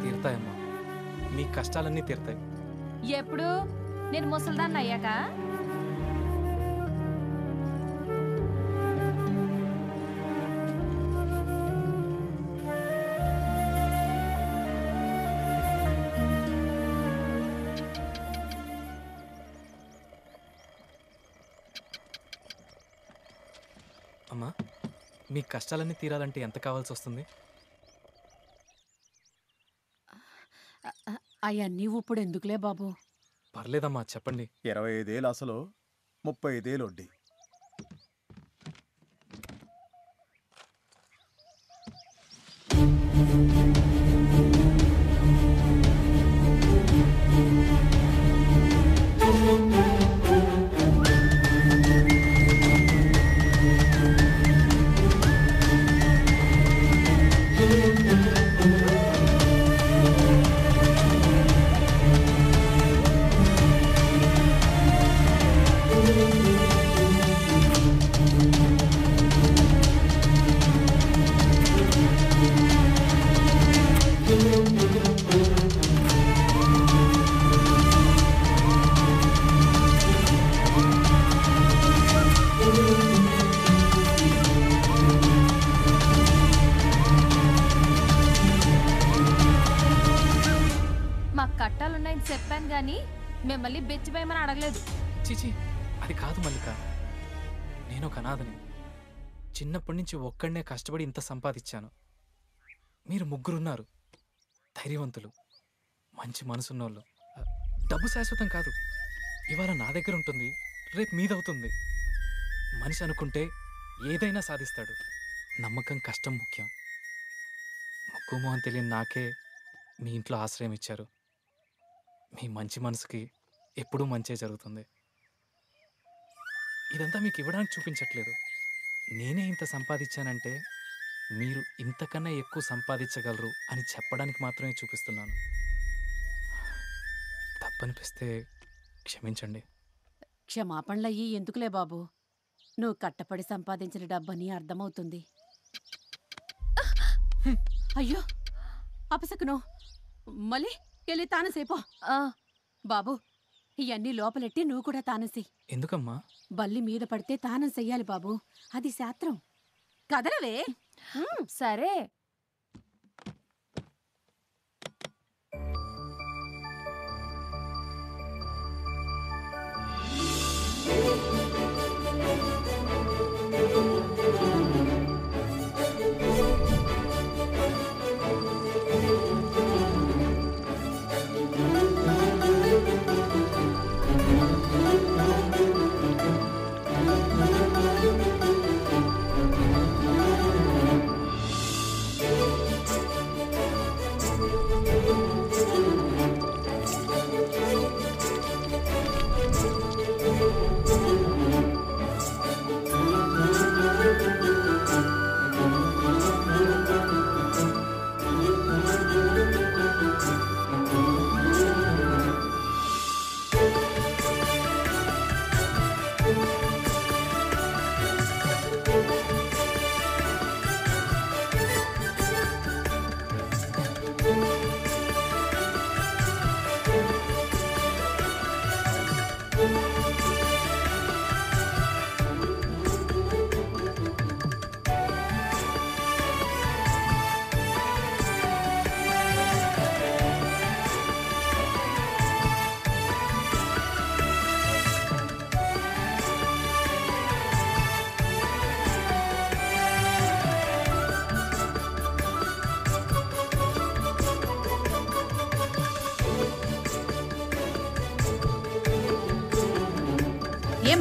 [SPEAKER 8] తీరుతాయమ్మా, మీ కష్టాలన్నీ తీరుతాయి.
[SPEAKER 6] ఎప్పుడు? నేను ముసల్దాన్ని అయ్యాక?
[SPEAKER 8] అమ్మా, మీ కష్టాలన్నీ తీరాలంటే ఎంత కావాల్సి వస్తుంది?
[SPEAKER 10] అయ్యా నీవు ఇప్పుడు ఎందుకులే బాబు.
[SPEAKER 8] పర్లేదమ్మా, చెప్పండి.
[SPEAKER 5] 25 ఏళ్ళు అసలు, 35 ఏళ్ళు వడ్డీ.
[SPEAKER 6] చెప్పాను గాని మిమ్మల్ని బెచ్చిపోయమని అడగలేదు.
[SPEAKER 8] చీచి, అది కాదు మల్లిక. నేను ఒక అనాథని. చిన్నప్పటి నుంచి ఒక్కడనే కష్టపడి ఇంత సంపాదించాను. మీరు ముగ్గురున్నారు, ధైర్యవంతులు, మంచి మనసున్నోళ్ళు. డబ్బు శాశ్వతం కాదు. ఇవాళ నా దగ్గర ఉంటుంది, రేపు మీదవుతుంది. మనిషి అనుకుంటే ఏదైనా సాధిస్తాడు. నమ్మకం, కష్టం ముఖ్యం. ముక్కు మొహం తెలియని నాకే మీ ఇంట్లో ఆశ్రయం ఇచ్చారు. మీ మంచి మనసుకి ఎప్పుడూ మంచే జరుగుతుంది. ఇదంతా మీకు ఇవ్వడానికి చూపించట్లేదు. నేనే ఇంత సంపాదించానంటే మీరు ఇంతకన్నా ఎక్కువ సంపాదించగలరు అని చెప్పడానికి మాత్రమే చూపిస్తున్నాను. తప్పనిపిస్తే క్షమించండి.
[SPEAKER 10] క్షమాపణలయ్యి ఎందుకులే బాబు, నువ్వు కట్టపడి సంపాదించిన డబ్బని అర్థమవుతుంది. అయ్యో అపసకును, మళ్ళీ వెళ్ళి తానసేపో. బాబు, ఇవన్నీ లోపలెట్టి నువ్వు కూడా తానసి.
[SPEAKER 8] ఎందుకమ్మా?
[SPEAKER 10] బల్లి మీద పడితే తానం చెయ్యాలి బాబు, అది శాస్త్రం. కదలవే.
[SPEAKER 6] సరే.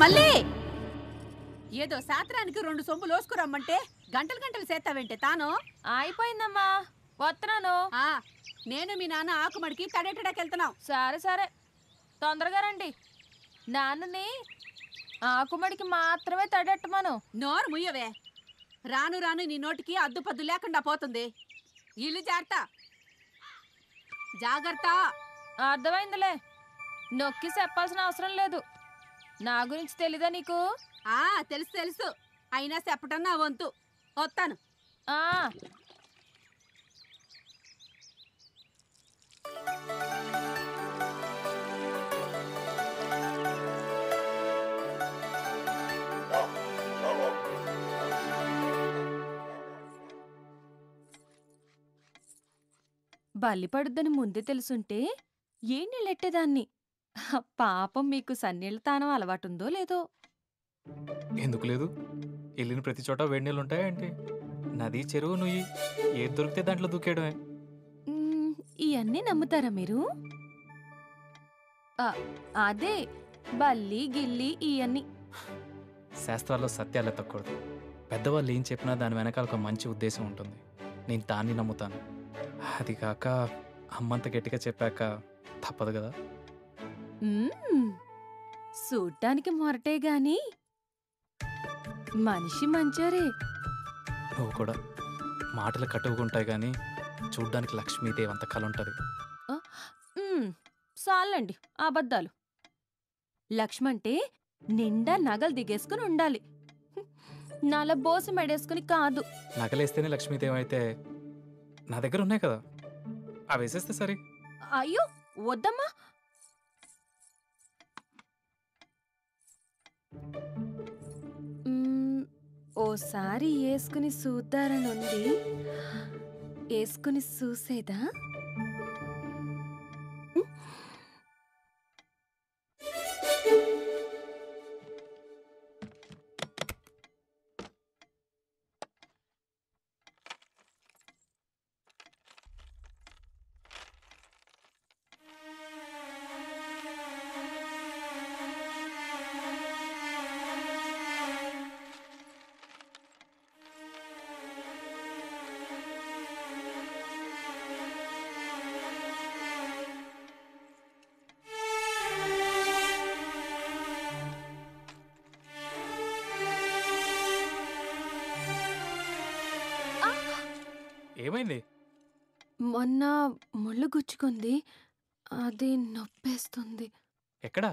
[SPEAKER 10] మళ్ళీ ఏదో శాస్త్రానికి 2 సొంబులు లోసుకురమ్మంటే గంటలు గంటలు చేస్తావేంటే తాను?
[SPEAKER 6] అయిపోయిందమ్మా, వస్తున్నాను.
[SPEAKER 10] నేను మీ నాన్న ఆకుమడికి తడేటడాకెళ్తున్నావు.
[SPEAKER 6] సరే సరే, తొందరగా రండి. నాన్నని ఆకుమడికి మాత్రమే తడెట్టమను.
[SPEAKER 10] నోరు ముయ్యవే, రాను రాను నీ నోటికి అద్దుపద్దు లేకుండా పోతుంది. ఇల్లు జాగ్రత్త.
[SPEAKER 6] అర్థమైందిలే, నొక్కి చెప్పాల్సిన అవసరం లేదు. నా గురించి తెలీదా నీకు?
[SPEAKER 10] తెలుసు తెలుసు, అయినా చెప్పటం నా వంతు. వస్తాను.
[SPEAKER 6] బల్లి పడుద్దని ముందే తెలుసుంటే ఏ నీళ్ళెట్టేదాన్ని. పాపం మీకు సన్నీళ్ళ తానం అలవాటుందో లేదో?
[SPEAKER 8] ఎందుకు లేదు? వెళ్ళిన ప్రతి చోట వేడి నీళ్ళు ఉంటాయంటే నది, చెరువు, నుయ్యి ఏది దొరికితే దాంట్లో దూకేయడమే.
[SPEAKER 6] ఇవన్నీ నమ్ముతారా మీరు? అదే బల్లి గిల్లి ఇవన్నీ
[SPEAKER 8] శాస్త్రాల్లో సత్యాలు ఎత్తకూడదు. పెద్దవాళ్ళు ఏం చెప్పినా దాని వెనకాల ఒక మంచి ఉద్దేశం ఉంటుంది. నేను దాన్ని నమ్ముతాను. అది కాక అమ్మంత గట్టిగా చెప్పాక తప్పదు కదా.
[SPEAKER 6] చూడ్డానికి మొరటే గాని మనిషి మంచోరే.
[SPEAKER 8] నువ్వు కూడా మాటలు కట్టుకుంటాయి కానీ చూడ్డానికి లక్ష్మీదేవి అంత కళ ఉంటుంది.
[SPEAKER 6] చాలండి అబద్ధాలు. లక్ష్మంటే నిండా నగలు దిగేసుకుని ఉండాలి, నల బోసి మెడేసుకుని కాదు.
[SPEAKER 8] నగలేస్తేనే లక్ష్మీదేవి అయితే నా దగ్గర ఉన్నాయి కదా, అవి వేసేస్తే సరే.
[SPEAKER 6] అయ్యో వద్దమ్మా. ఓసారి వేసుకుని చూద్దారనుంది, వేసుకుని చూసేదా?
[SPEAKER 8] ఏమైంది?
[SPEAKER 6] మొన్న ముళ్ళు గుచ్చుకుంది, అది నొప్పేస్తుంది.
[SPEAKER 8] ఎక్కడా?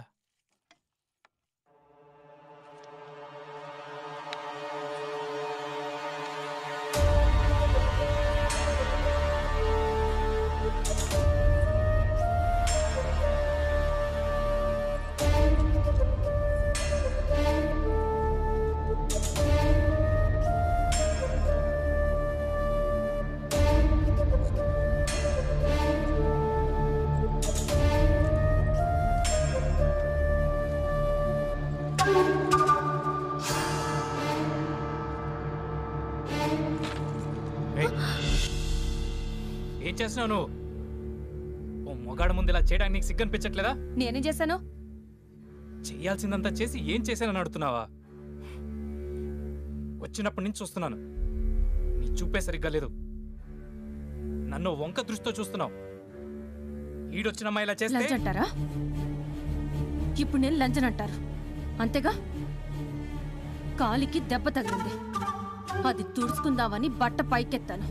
[SPEAKER 8] ఏం చేస్తున్నావు నువ్వు? ఓ మొగాడు ముందు ఇలా చేయడానికి నీకు సిగ్గనిపించట్లేదా?
[SPEAKER 6] నేనేం చేశాను?
[SPEAKER 8] చెయ్యాల్సిందంతా చేసి ఏం చేశానని అడుగుతున్నావా? వచ్చినప్పటి నుంచి చూస్తున్నాను, నీ చూపే సరిగ్గా లేదు. నన్ను వంక దృష్టితో చూస్తున్నావు. ఈడొచ్చిన అమ్మాయి ఇలా చేస్తే
[SPEAKER 6] లంచ్ అంటారా? ఇప్పుడు నేను లంచన్ అంటారు అంతేగా? కాలికి దెబ్బ తగిలింది, అది తుడుచుకుందామని బట్ట పైకెత్తాను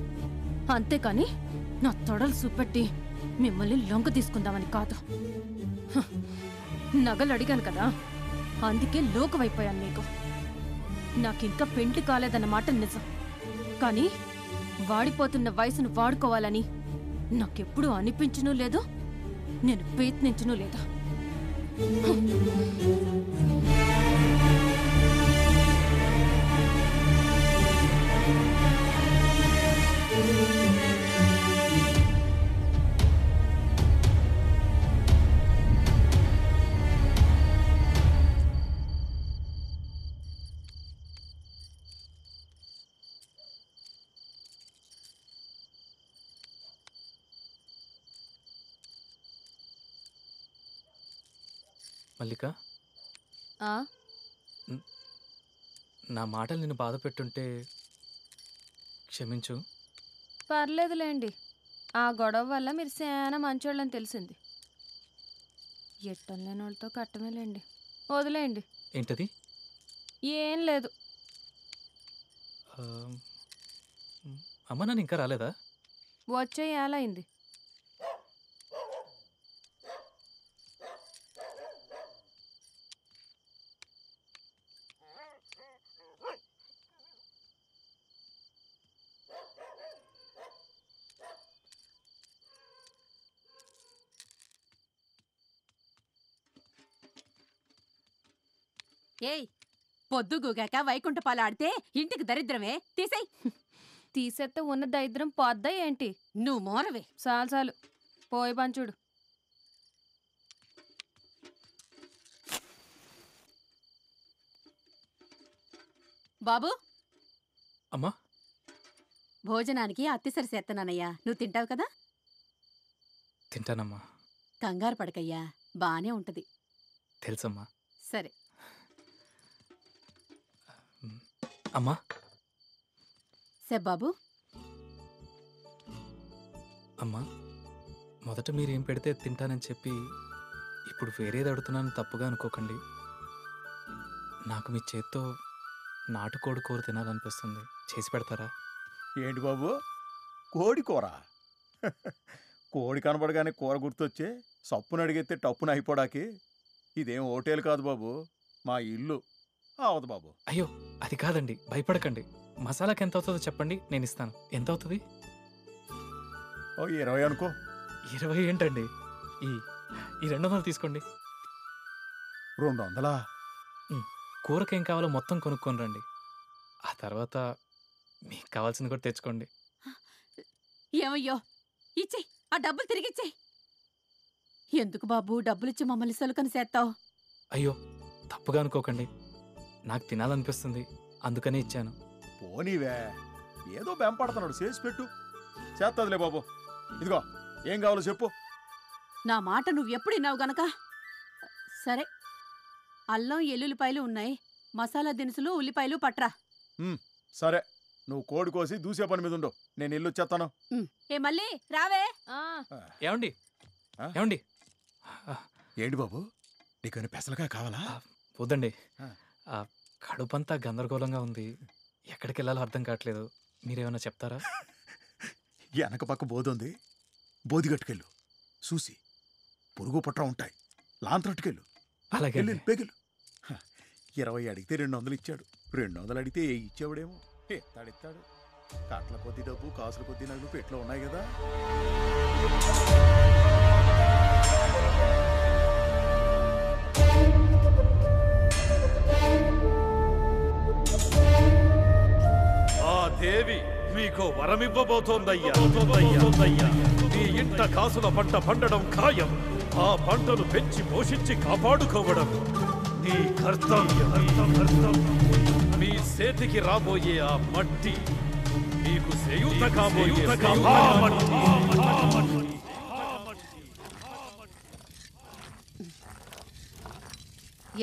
[SPEAKER 6] అంతేకాని నా తొడలు చూపెట్టి మిమ్మల్ని లొంగ తీసుకుందామని కాదు. హ, నగలు అడిగాను కదా, అందుకే లోకవైపోయాను నీకు. నాకింకా పెండ్లి కాలేదన్నమాట నిజం, కానీ వాడిపోతున్న వయసును వాడుకోవాలని నాకెప్పుడూ అనిపించనూ లేదు, నేను ప్రయత్నించనూ లేదు.
[SPEAKER 8] మల్లిక,
[SPEAKER 6] ఆ?
[SPEAKER 8] నా మాటలు నిన్ను బాధ పెట్టుంటే క్షమించు.
[SPEAKER 6] పర్లేదులేండి, ఆ గొడవ వల్ల మీరు చాలా మంచోళ్ళని తెలిసింది. ఎట్టం లేని వాళ్ళతో కట్టమేలేండి, వదిలేయండి.
[SPEAKER 8] ఏంటది?
[SPEAKER 6] ఏం లేదు.
[SPEAKER 8] ఆ, అమ్మ నన్ను ఇంకా రాలేదా?
[SPEAKER 6] వచ్చే ఏలైంది.
[SPEAKER 10] ఏయ్, పొద్దుగూగాక వైకుంఠపాలు ఆడితే ఇంటికి దరిద్రమే, తీసేయ్.
[SPEAKER 6] తీసేస్తే ఉన్న దరిద్రం పోద్దా ఏంటి?
[SPEAKER 10] నువ్వు మోరవే.
[SPEAKER 6] చాలు చాలు, పోయి పంచుడు.
[SPEAKER 10] బాబు,
[SPEAKER 8] అమ్మా,
[SPEAKER 10] భోజనానికి అత్తిసరి చేత్తనానయ్యా, నువ్వు తింటావు కదా?
[SPEAKER 8] తింటానమ్మా.
[SPEAKER 10] కంగారు పడకయ్యా, బానే ఉంటది.
[SPEAKER 8] తెలుసమ్మా.
[SPEAKER 10] సరే.
[SPEAKER 8] అమ్మా,
[SPEAKER 10] బాబు.
[SPEAKER 8] అమ్మా, మొదట మీరేం పెడితే తింటానని చెప్పి ఇప్పుడు వేరేది అడుగుతున్నాను, తప్పుగా అనుకోకండి. నాకు మీ చేత్తో నాటుకోడి కూర తినాలనిపిస్తుంది, చేసి పెడతారా?
[SPEAKER 5] ఏంటి బాబు, కోడి కూర? కోడి కనబడగానే కూర గుర్తొచ్చే సప్పును అడిగితే టప్పున అయిపోడాకి. ఇదేం హోటల్ కాదు బాబు, మా ఇల్లు. అవదు బాబు.
[SPEAKER 8] అయ్యో, అది కాదండి, భయపడకండి. మసాలాకి ఎంత అవుతుందో చెప్పండి, నేను ఇస్తాను. ఎంత అవుతుంది?
[SPEAKER 5] ఓ 20 అనుకో.
[SPEAKER 8] 20 ఏంటండి? ఈ 200 తీసుకోండి.
[SPEAKER 5] 200?
[SPEAKER 8] కూరకేం కావాలో మొత్తం కొనుక్కొని రండి, ఆ తర్వాత మీకు కావాల్సింది కూడా తెచ్చుకోండి.
[SPEAKER 10] ఏమయ్యో, ఇచ్చేయ్, ఆ డబ్బులు తిరిగిచ్చేయ్. ఎందుకు బాబు డబ్బులిచ్చి మమ్మల్ని సలుకని చేస్తావు?
[SPEAKER 8] అయ్యో, తప్పుగా అనుకోకండి, నాకు తినాలనిపిస్తుంది, అందుకనే ఇచ్చాను.
[SPEAKER 5] పోనీవే, ఏదో బెంపడుతున్నాడు, చేసి పెట్టు. చేత్తదిలే బాబు. ఇదిగో, ఏం కావాలో చెప్పు.
[SPEAKER 10] నా మాట నువ్వెప్పుడు విన్నావు గనక. సరే, అల్లం ఎల్లుల్లిపాయలు ఉన్నాయి, మసాలా దినుసులు ఉల్లిపాయలు పట్రా.
[SPEAKER 5] సరే, నువ్వు కోడి కోసి దూసే పని మీద ఉండు, నేను ఇల్లు వచ్చేస్తాను.
[SPEAKER 10] ఏ మళ్ళీ రావే.
[SPEAKER 8] ఏమండి ఏమండి?
[SPEAKER 5] ఏంటి బాబు, నీకు పెసలుగా కావాలా?
[SPEAKER 8] వద్దండి, కడుపంతా గందరగోళంగా ఉంది, ఎక్కడికి వెళ్ళాలో అర్థం కావట్లేదు, మీరేమన్నా చెప్తారా?
[SPEAKER 5] వెనక పక్క బోధుంది, బోధి గట్టుకెళ్ళు. చూసి పురుగు పుట్ర ఉంటాయి, లాంతరట్టుకెళ్ళు.
[SPEAKER 8] అలాగే
[SPEAKER 5] పెగిలు. 20 అడిగితే 200 ఇచ్చాడు. 200 అడిగితే ఇచ్చేవాడేమో. ఎత్తాడు. కట్ల కొద్ది డబ్బు, కాసుల కొద్ది నగలు పెట్లో ఉన్నాయి కదా.
[SPEAKER 9] ఆ దేవి మీకు వరమివ్వబోతోందయ్యా. మీ ఇంట కాసుల పంట పండడం ఖాయం. ఆ పంటను పెంచి పోషించి కాపాడుకోవడం నీ కర్తవ్యం. మీ చేతికి రాబోయే ఆ మట్టి మీకు చేయూత కాబోయే మట్టి.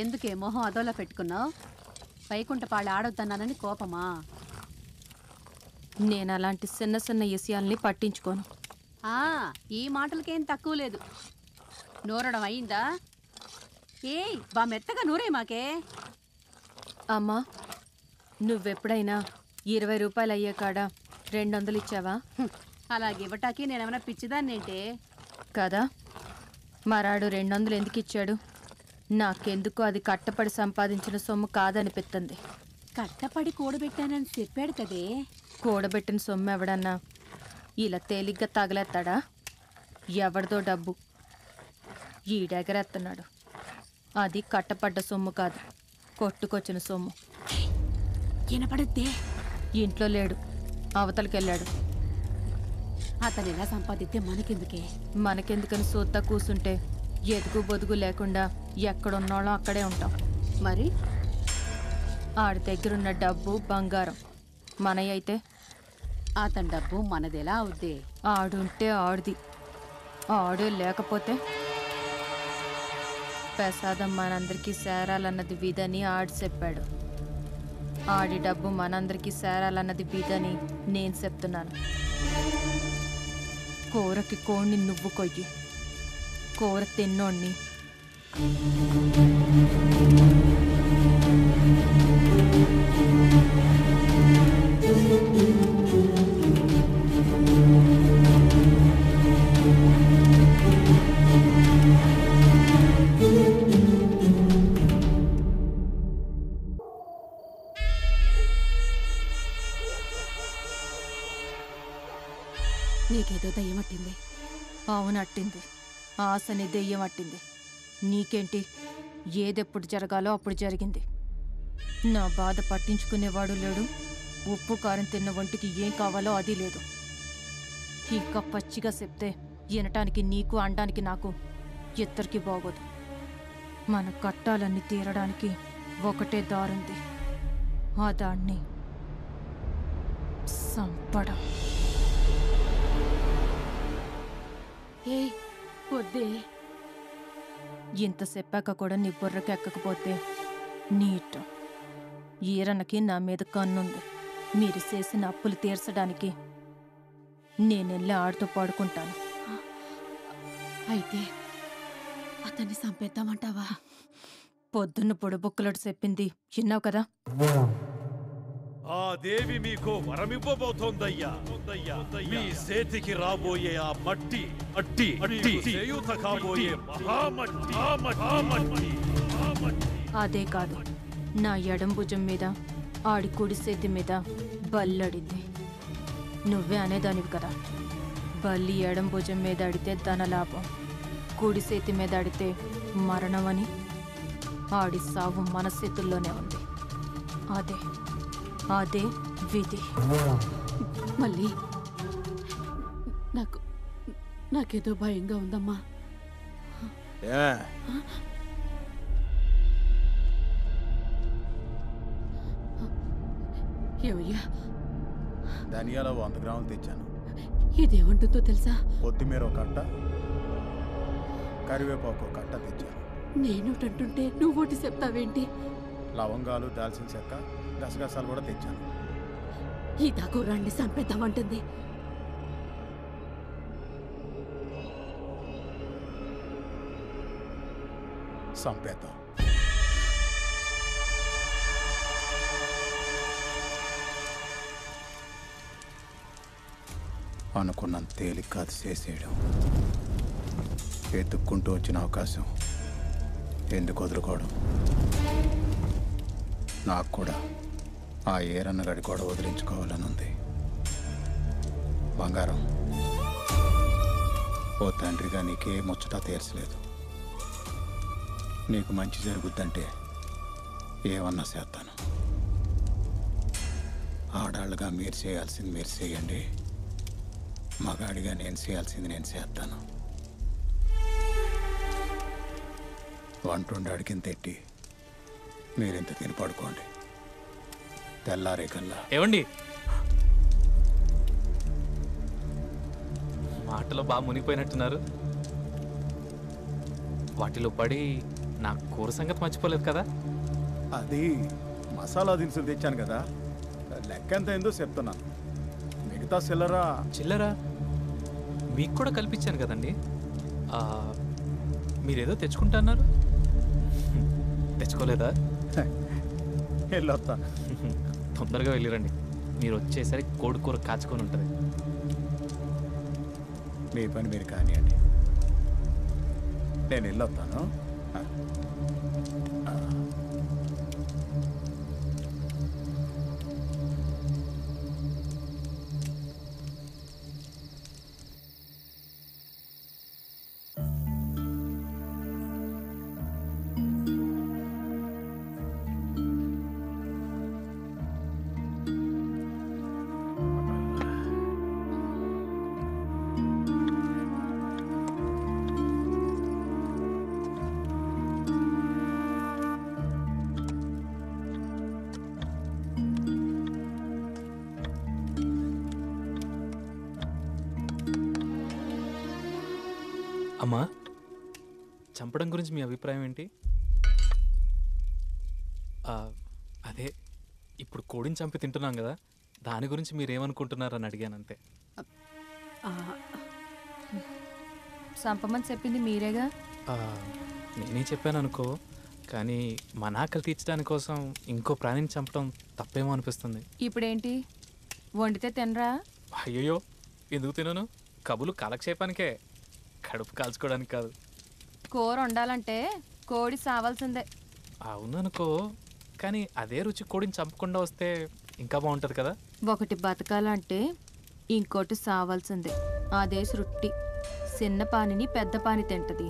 [SPEAKER 4] ఎందుకే మొహం అదోలా పెట్టుకున్నావు? పైకుంట పాళ్ళు ఆడొద్దన్నానని కోపమా?
[SPEAKER 6] నేను అలాంటి చిన్న చిన్న విషయాల్ని పట్టించుకోను.
[SPEAKER 4] ఈ మాటలకేం తక్కువ లేదు. నూరడం అయిందా? ఏయ్ బా మెత్తగా నూరే మాకే.
[SPEAKER 6] అమ్మా, నువ్వెప్పుడైనా 20 రూపాయలు అయ్యే కాడ 200 ఇచ్చావా?
[SPEAKER 4] అలాగివ్వటానికి నేనేమైనా పిచ్చిదాన్నేంటే?
[SPEAKER 6] కదా, మరాడు 200 ఎందుకు ఇచ్చాడు? నాకెందుకు అది కట్టపడి సంపాదించిన సొమ్ము కాదనిపిస్తుంది.
[SPEAKER 4] కట్టపడి కూడబెట్టానని చెప్పాడు కదే.
[SPEAKER 6] కూడబెట్టిన సొమ్ము ఎవడన్నా ఇలా తేలిగ్గా తగలేస్తాడా? ఎవరిదో డబ్బు ఈడెగరేస్తున్నాడు. అది కట్టపడ్డ సొమ్ము కాదు, కొట్టుకొచ్చిన సొమ్ము.
[SPEAKER 4] వినపడద్దే.
[SPEAKER 6] ఇంట్లో లేడు, అవతలకెళ్ళాడు.
[SPEAKER 4] అతను ఎలా సంపాదిస్తే మనకెందుకే?
[SPEAKER 6] మనకెందుకని సూత్తా కూసుంటే ఎదుగు బొదుగు లేకుండా ఎక్కడున్నాళ్ళో అక్కడే ఉంటాం.
[SPEAKER 4] మరి
[SPEAKER 6] ఆడి దగ్గరున్న డబ్బు బంగారం మనయ్య అయితే
[SPEAKER 4] అతని డబ్బు మనదెలా అవుద్ది?
[SPEAKER 6] ఆడుంటే ఆడిది, ఆడే లేకపోతే ప్రసాదం మనందరికీ సేరాలన్నది విధని ఆడి చెప్పాడు. ఆడి డబ్బు మనందరికీ సేరాలన్నది విధని నేను చెప్తున్నాను. కూరకి కోడిని నువ్వు కొయ్యి, కూర తిన్నోణ్ణి
[SPEAKER 4] నీకేదో దయ్యమట్టింది.
[SPEAKER 6] అవునట్టింది. ఆశని దెయ్యం అట్టింది. నీకేంటి? ఏదెప్పుడు జరగాలో అప్పుడు జరిగింది. నా బాధ పట్టించుకునేవాడు లేడు. ఉప్పు కారం తిన్న ఒంటికి ఏం కావాలో అది లేదు. ఇంకా పచ్చిగా చెప్తే వినటానికి నీకు అనడానికి నాకు ఇద్దరికి బాగోదు. మన కట్టాలన్నీ తీరడానికి ఒకటే దారుంది. ఆ దాన్ని సంపడం.
[SPEAKER 4] ఏయ్ వద్దే.
[SPEAKER 6] ఇంత చెప్పాక కూడా నీ బుర్రకి ఎక్కకపోతే నీట్. ఈరన్నకి నా మీద కన్నుంది. మీరు చేసిన అప్పులు తీర్చడానికి నేనెళ్ళి ఆడుతూ పడుకుంటాను.
[SPEAKER 4] అయితే అతన్ని చంపేద్దామంటావా?
[SPEAKER 6] పొద్దున్న పొడుబుక్కలడు చెప్పింది విన్నావు కదా.
[SPEAKER 9] ఆ దేవి మీకు వరమివ్వబోతోందయ్యా. మీ చేతికి రాబోయే ఆ మట్టి అట్టి చేయూత కాబోయే మహామట్టి.
[SPEAKER 6] అదే కాదు, నా ఎడం భుజం మీద ఆడి కుడి చేతి మీద బల్లడింది. నువ్వే అనేదానివి కదా, బల్లి ఎడం భుజం మీద అడితే ధనలాభం, కుడి చేతి మీద అడితే మరణమని. ఆడి సావు మన చేతుల్లోనే ఉంది. అదే అదే విధి.
[SPEAKER 4] మళ్ళీ నాకేదో భయంగా ఉందమ్మా. ఏమయ్యా?
[SPEAKER 5] ధనియాల 100 గ్రాములు తెచ్చాను.
[SPEAKER 4] ఇదేమంటుందో తెలుసా?
[SPEAKER 5] కొత్తిమీర ఒక కట్ట, కరివేపాకు ఒక కట్ట తెచ్చాను.
[SPEAKER 4] నేనుంటుంటే నువ్వోటి చెప్తావేంటి?
[SPEAKER 5] లవంగాలు, దాల్చిన చెక్క, గసగసాలు కూడా తెచ్చాను.
[SPEAKER 4] ఈ దాకురాన్ని చంపేద్దామంటుంది.
[SPEAKER 5] సంపేద్దాం. అనుకున్నంత తేలిక కాదు చేసేయడం. ఎత్తుక్కుంటూ వచ్చిన అవకాశం ఎందుకు వదులుకోవడం? నాకు కూడా ఆ ఏరన్నగడి కూడా వదిలించుకోవాలని ఉంది. బంగారం, ఓ తండ్రిగా నీకే ముచ్చట తీర్చలేదు. నీకు మంచి జరుగుద్దంటే ఏమన్నా చేస్తాను. ఆడాళ్ళుగా మీరు చేయాల్సింది మీరు చేయండి, మగాడిగా నేను చేయాల్సింది నేను చేస్తాను. వంటుండి అడిగిన తెట్టి మీరింత తిని పడుకోండి. తెల్లారే కల్లా
[SPEAKER 8] ఏమండి, మాటలో బాగా మునిగిపోయినట్టున్నారు. వాటిలో పడి నా కూర సంగతి మర్చిపోలేదు కదా?
[SPEAKER 5] అది మసాలా దినుసులు తెచ్చాను కదా, లెక్క ఎంత అయిందో చెప్తున్నాను. మిగతా చిల్లరా
[SPEAKER 8] మీకు కూడా కల్పించాను కదండి. మీరేదో తెచ్చుకుంటున్నారు, తెచ్చుకోలేదా?
[SPEAKER 5] వెళ్ళొస్తాను.
[SPEAKER 8] తొందరగా వెళ్ళిరండి, మీరు వచ్చేసరికి కోడి కూర కాచుకొని ఉంటుంది.
[SPEAKER 5] మీ పని మీరు కానివ్వండి, నేను వెళ్ళొస్తాను.
[SPEAKER 8] అమ్మా, చంపడం గురించి మీ అభిప్రాయం ఏంటి? అదే ఇప్పుడు కోడిని చంపి తింటున్నాం కదా, దాని గురించి మీరేమనుకుంటున్నారని అడిగాను అంతే.
[SPEAKER 6] చంపమని చెప్పింది మీరేగా.
[SPEAKER 8] నేనే చెప్పాను అనుకో, కానీ మన ఆకలి తీర్చడానికి కోసం ఇంకో ప్రాణిని చంపడం తప్పేమో అనిపిస్తుంది.
[SPEAKER 6] ఇప్పుడేంటి, వండితే తినరా?
[SPEAKER 8] అయ్యయ్యో, ఎందుకు తినను? కబులు కాలక్షేపానికే, కడుపు కాల్చుకోవడానికి కాదు.
[SPEAKER 6] కూర వండాలంటే కోడి సావాల్సిందే.
[SPEAKER 8] అవుననుకో, కానీ అదే రుచి కోడిని చంపకుండా వస్తే ఇంకా బాగుంటుంది కదా.
[SPEAKER 6] ఒకటి బతకాలంటే ఇంకోటి సావాల్సిందే, అదే సృష్టి. చిన్న పానిని పెద్ద పాని తింటది,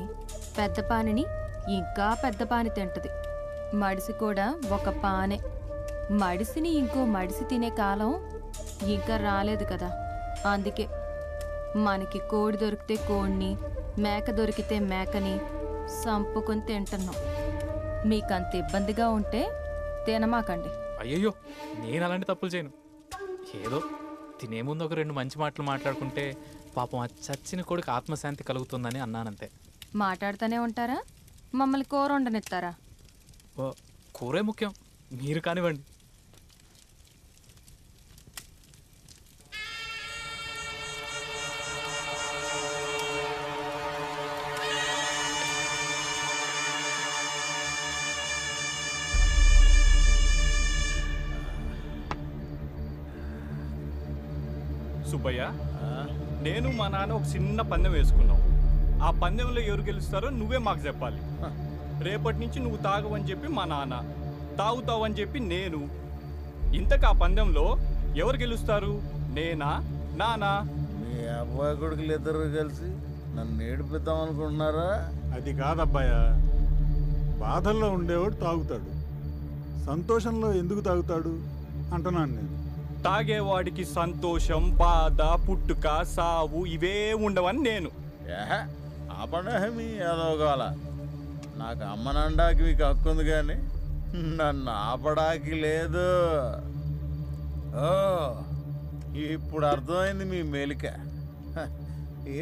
[SPEAKER 6] పెద్ద పానిని ఇంకా పెద్ద పాని తింటది. మడిసి కూడా ఒక పానే. మడిసిని ఇంకో మడిసి తినే కాలం ఇంకా రాలేదు కదా. అందుకే మనకి కోడి దొరికితే కోడిని, మేక దొరికితే మేకని సంపుకొని తింటున్నాం. మీకంత ఇబ్బందిగా ఉంటే తినమాకండి.
[SPEAKER 8] అయ్యయ్యో, నేను అలాంటి తప్పులు చేయను. ఏదో తినే ముందు ఒక 2 మంచి మాటలు మాట్లాడుకుంటే పాపం ఆ చచ్చిన కోడికి ఆత్మశాంతి కలుగుతుందని అన్నానంతే.
[SPEAKER 6] మాట్లాడుతూనే ఉంటారా? మమ్మల్ని కూర వండనిస్తారా?
[SPEAKER 8] కూరే ముఖ్యం, మీరు కానివ్వండి.
[SPEAKER 12] సుబ్బయ్య, నేను మా నాన్న ఒక చిన్న పందెం వేసుకున్నాం. ఆ పందెంలో ఎవరు గెలుస్తారో నువ్వే మాకు చెప్పాలి. రేపటి నుంచి నువ్వు తాగవని చెప్పి మా నాన్న, తాగుతావని చెప్పి నేను. ఇంతకు ఆ పందెంలో ఎవరు గెలుస్తారు? నేనా, నానా?
[SPEAKER 13] మీ అబ్బాయి కొడుకులు ఇద్దరు కలిసి నన్ను ఏడిపిద్దాం అనుకుంటున్నారా?
[SPEAKER 14] అది కాదబ్బాయ, బాధల్లో ఉండేవాడు తాగుతాడు, సంతోషంలో ఎందుకు తాగుతాడు అంటున్నాను నేను.
[SPEAKER 12] తాగేవాడికి సంతోషం, బాధ, పుట్టుక, సావు ఇవే ఉండవని నేను.
[SPEAKER 13] ఆపడేమి ఏదోగాల. నాకు అమ్మనండాకి మీకు హక్కు ఉంది కానీ నన్ను ఆపడానికి లేదు. ఓ, ఇప్పుడు అర్థమైంది మీ మెలిక.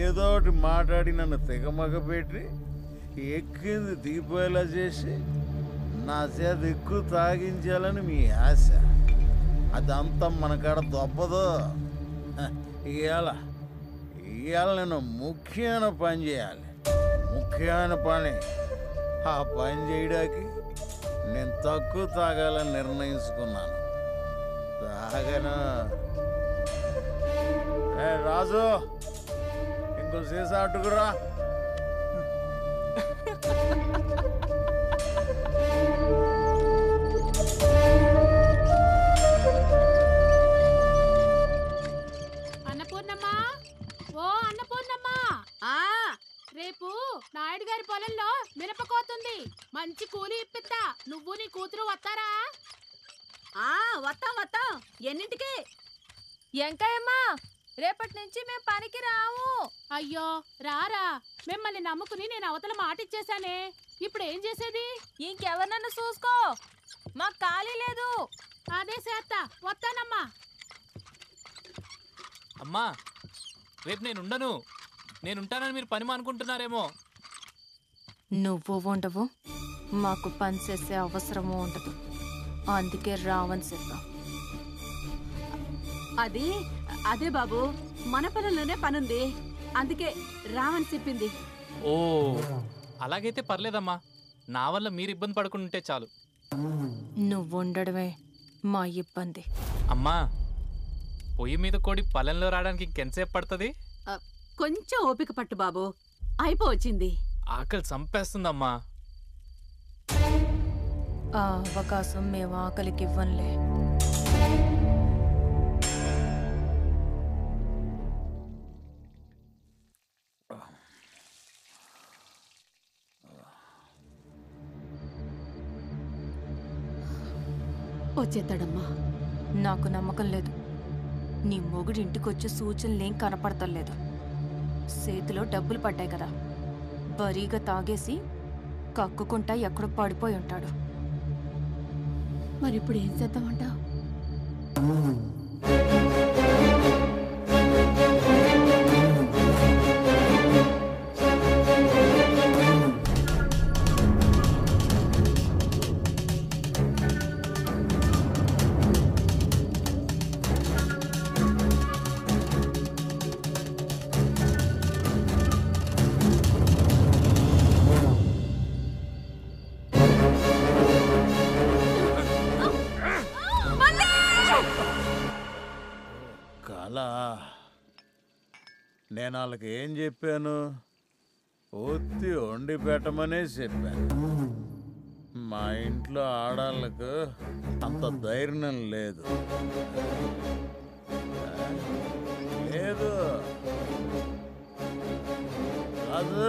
[SPEAKER 13] ఏదో ఒకటి మాట్లాడి నన్ను తెగమగ పెట్టి ఎక్కింది దిగిపోయేలా చేసి నా చేత ఎక్కువ తాగించాలని మీ ఆశ. అదంతా మన కాడ దొబ్బదు. ఇవాళ నేను ముఖ్యమైన పని చేయాలి. ముఖ్యమైన పని. ఆ పని చేయడానికి నేను తక్కువ తాగాలని నిర్ణయించుకున్నాను. తాగను. రాజు ఇంకో సీసా అట్టుకురా.
[SPEAKER 7] అన్నపూర్ణమ్మా, ఓ అన్నపూర్ణమ్మా, రేపు నాయుడు గారి పొలంలో మిరపకోతుంది. మంచి కూలి ఇప్పిస్తా. నువ్వు నీ కూతురు వస్తారా?
[SPEAKER 10] వస్తాం వస్తాం. ఎన్నింటికి?
[SPEAKER 6] ఎంకాయమ్మా, రేపటి నుంచి మేము పనికి రాము.
[SPEAKER 7] అయ్యో రారా, మిమ్మల్ని నమ్ముకుని నేను అవతల మాట ఇచ్చేసానే. ఇప్పుడు ఏం చేసేది?
[SPEAKER 6] ఇంకెవరినన్నా చూసుకో, మాకు ఖాళీ లేదు.
[SPEAKER 7] అదే చేస్తా. వస్తానమ్మా.
[SPEAKER 8] అమ్మా, రేపు నేనుంటానని మీరు పని అనుకుంటున్నారేమో.
[SPEAKER 6] నువ్వు ఉండవు, మాకు పని చేసే అవసరము ఉండదు. అందుకే రావని చెప్పా.
[SPEAKER 10] అదే బాబు, మన పనుల్లోనే పనుంది, అందుకే రావని చెప్పింది.
[SPEAKER 8] ఓ అలాగైతే పర్లేదమ్మా, నా వల్ల మీరు ఇబ్బంది పడుకుంటే చాలు.
[SPEAKER 6] నువ్వు ఉండడమే మా ఇబ్బంది.
[SPEAKER 8] అమ్మా, పొయ్యి మీద కోడి పొలంలో రావడానికి ఇంకెంతసేపు పడుతుంది?
[SPEAKER 10] కొంచెం ఓపిక పట్టు బాబు, అయిపోవచ్చింది.
[SPEAKER 8] ఆకలి చంపేస్తుందమ్మా.
[SPEAKER 6] ఆ అవకాశం మేము ఆకలికి ఇవ్వంలే.
[SPEAKER 10] వచ్చేస్తాడమ్మా.
[SPEAKER 6] నాకు నమ్మకం లేదు. నీ మొగుడు ఇంటికొచ్చే సూచనలేం కనపడతలేదు. చేతిలో డబ్బులు పడ్డాయి కదా, బరీగా తాగేసి కక్కుకుంటా ఎక్కడో పడిపోయి ఉంటాడు.
[SPEAKER 10] మరి ఇప్పుడు ఏం చేద్దామంటావు?
[SPEAKER 13] నేను వాళ్ళకి ఏం చెప్పాను? ఒత్తి వండి పెట్టమనే చెప్పాను. మా ఇంట్లో ఆడాళ్ళకు అంత ధైర్యం లేదు. లేదు కాదు.